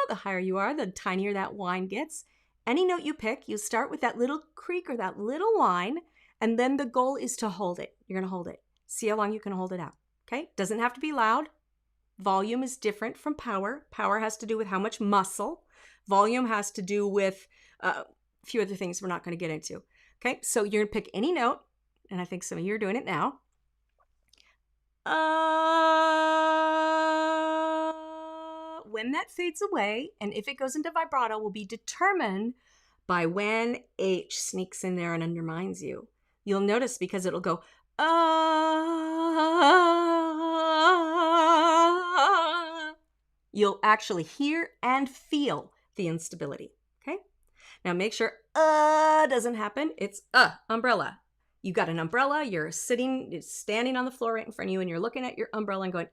The higher you are, the tinier that whine gets. Any note you pick, you start with that little creak or that little whine, and then the goal is to hold it. You're going to hold it. See how long you can hold it out. Okay. Doesn't have to be loud. Volume is different from power. Power has to do with how much muscle. Volume has to do with few other things we're not going to get into. Okay, so you're going to pick any note, and I think some of you are doing it now. When that fades away, and if it goes into vibrato, will be determined by when H sneaks in there and undermines you. You'll notice because it'll go, you'll actually hear and feel the instability. Okay? Now make sure doesn't happen. It's umbrella. You got an umbrella, you're standing on the floor right in front of you, and you're looking at your umbrella and going,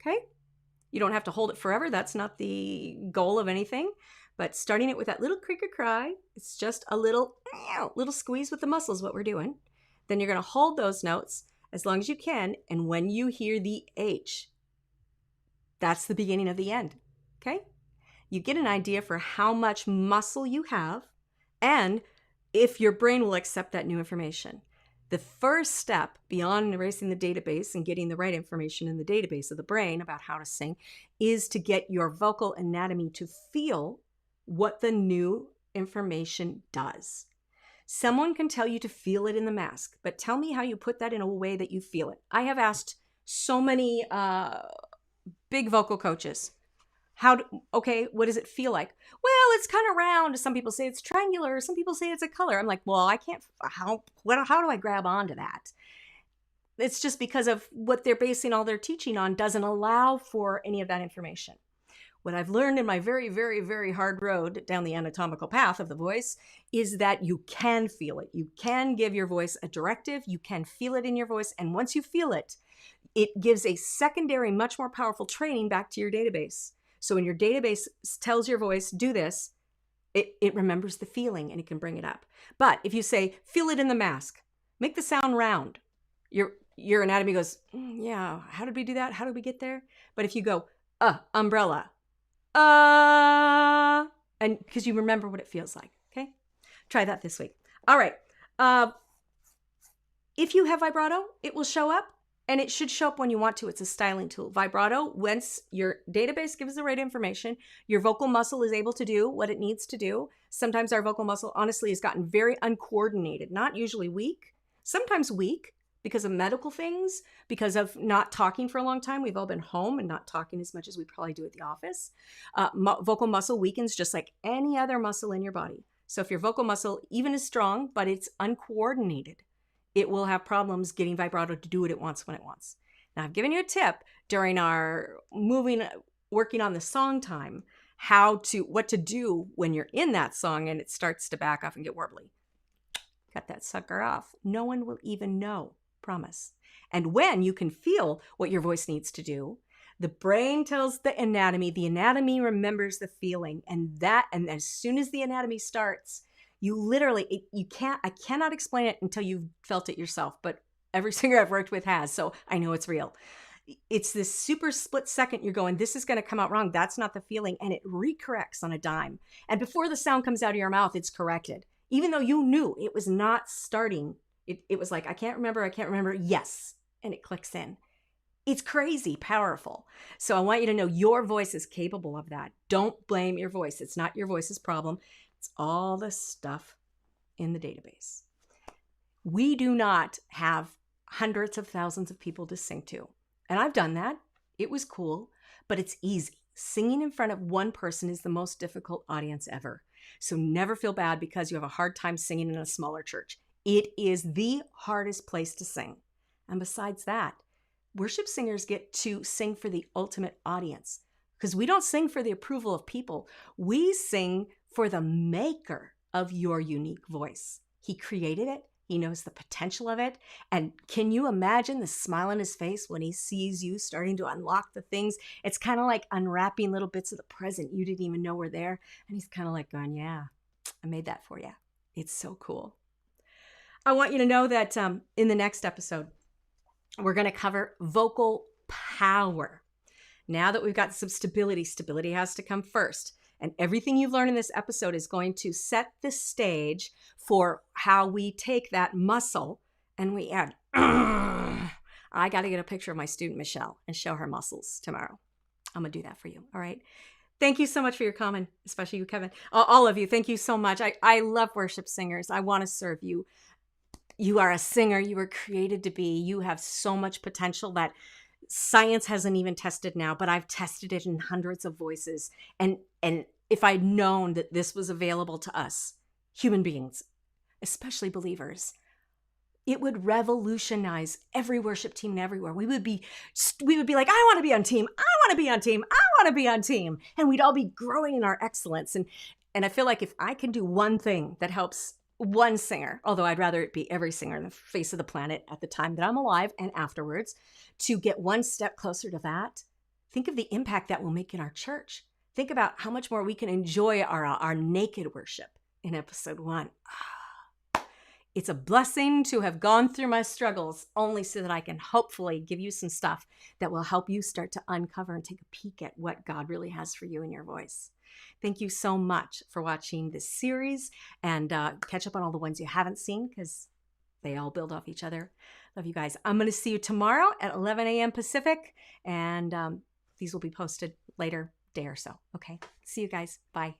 okay? You don't have to hold it forever. That's not the goal of anything. But starting it with that little creaker cry, it's just a little squeeze with the muscles, what we're doing. Then you're going to hold those notes as long as you can. And when you hear the H, that's the beginning of the end. Okay? You get an idea for how much muscle you have and if your brain will accept that new information. The first step beyond erasing the database and getting the right information in the database of the brain about how to sing is to get your vocal anatomy to feel what the new information does. Someone can tell you to feel it in the mask, but tell me how you put that in a way that you feel it. I have asked so many big vocal coaches, what does it feel like? Well, it's kind of round. Some people say it's triangular. Some people say it's a color. I'm like, well, I can't, how do I grab onto that? It's just because of what they're basing all their teaching on doesn't allow for any of that information. What I've learned in my very, very, very hard road down the anatomical path of the voice is that you can feel it. You can give your voice a directive. You can feel it in your voice. And once you feel it, it gives a secondary, much more powerful training back to your database. So when your database tells your voice, do this, it remembers the feeling and it can bring it up. But if you say, feel it in the mask, make the sound round, your anatomy goes, yeah, how did we do that? How did we get there? But if you go, umbrella, and because you remember what it feels like, okay? Try that this week. All right. If you have vibrato, it will show up. And it should show up when you want to. It's a styling tool. Vibrato, once your database gives the right information, your vocal muscle is able to do what it needs to do. Sometimes our vocal muscle, honestly, has gotten very uncoordinated, not usually weak, sometimes weak because of medical things, because of not talking for a long time. We've all been home and not talking as much as we probably do at the office. Vocal muscle weakens just like any other muscle in your body. So if your vocal muscle even is strong, but it's uncoordinated, it will have problems getting vibrato to do what it wants when it wants. Now, I've given you a tip during our working on the song time, what to do when you're in that song and it starts to back off and get warbly. Cut that sucker off. No one will even know, promise. And when you can feel what your voice needs to do, the brain tells the anatomy remembers the feeling, and as soon as the anatomy starts, I cannot explain it until you've felt it yourself, but every singer I've worked with has, so I know it's real. It's this super split second you're going, this is going to come out wrong. That's not the feeling. And it recorrects on a dime. And before the sound comes out of your mouth, it's corrected. Even though you knew it was not starting. It was like, I can't remember. Yes. And it clicks in. It's crazy powerful. So I want you to know your voice is capable of that. Don't blame your voice. It's not your voice's problem. It's all the stuff in the database. We do not have hundreds of thousands of people to sing to. And I've done that. It was cool, but it's easy. Singing in front of one person is the most difficult audience ever. So never feel bad because you have a hard time singing in a smaller church. It is the hardest place to sing. And besides that, worship singers get to sing for the ultimate audience because we don't sing for the approval of people. We sing for the maker of your unique voice. He created it. He knows the potential of it. And can you imagine the smile on his face when he sees you starting to unlock the things? It's kind of like unwrapping little bits of the present you didn't even know were there. And he's kind of like going, yeah, I made that for you. It's so cool. I want you to know that in the next episode, we're going to cover vocal power. Now that we've got some stability has to come first. And everything you've learned in this episode is going to set the stage for how we take that muscle and we add, I got to get a picture of my student, Michelle, and show her muscles tomorrow. I'm going to do that for you. All right. Thank you so much for your comment, especially you, Kevin. All of you, thank you so much. I love worship singers. I want to serve you. You are a singer. You were created to be. You have so much potential that science hasn't even tested now, but I've tested it in hundreds of voices. And if I'd known that this was available to us, human beings, especially believers, it would revolutionize every worship team and everywhere. We would be like, I want to be on team. I want to be on team. I want to be on team. And we'd all be growing in our excellence. And I feel like if I can do one thing that helps one singer, although I'd rather it be every singer on the face of the planet at the time that I'm alive and afterwards, to get one step closer to that, think of the impact that will make in our church. Think about how much more we can enjoy our naked worship in episode 1. It's a blessing to have gone through my struggles only so that I can hopefully give you some stuff that will help you start to uncover and take a peek at what God really has for you in your voice. Thank you so much for watching this series, and catch up on all the ones you haven't seen because they all build off each other. Love you guys. I'm going to see you tomorrow at 11 a.m. Pacific, and these will be posted later day or so. Okay. See you guys. Bye.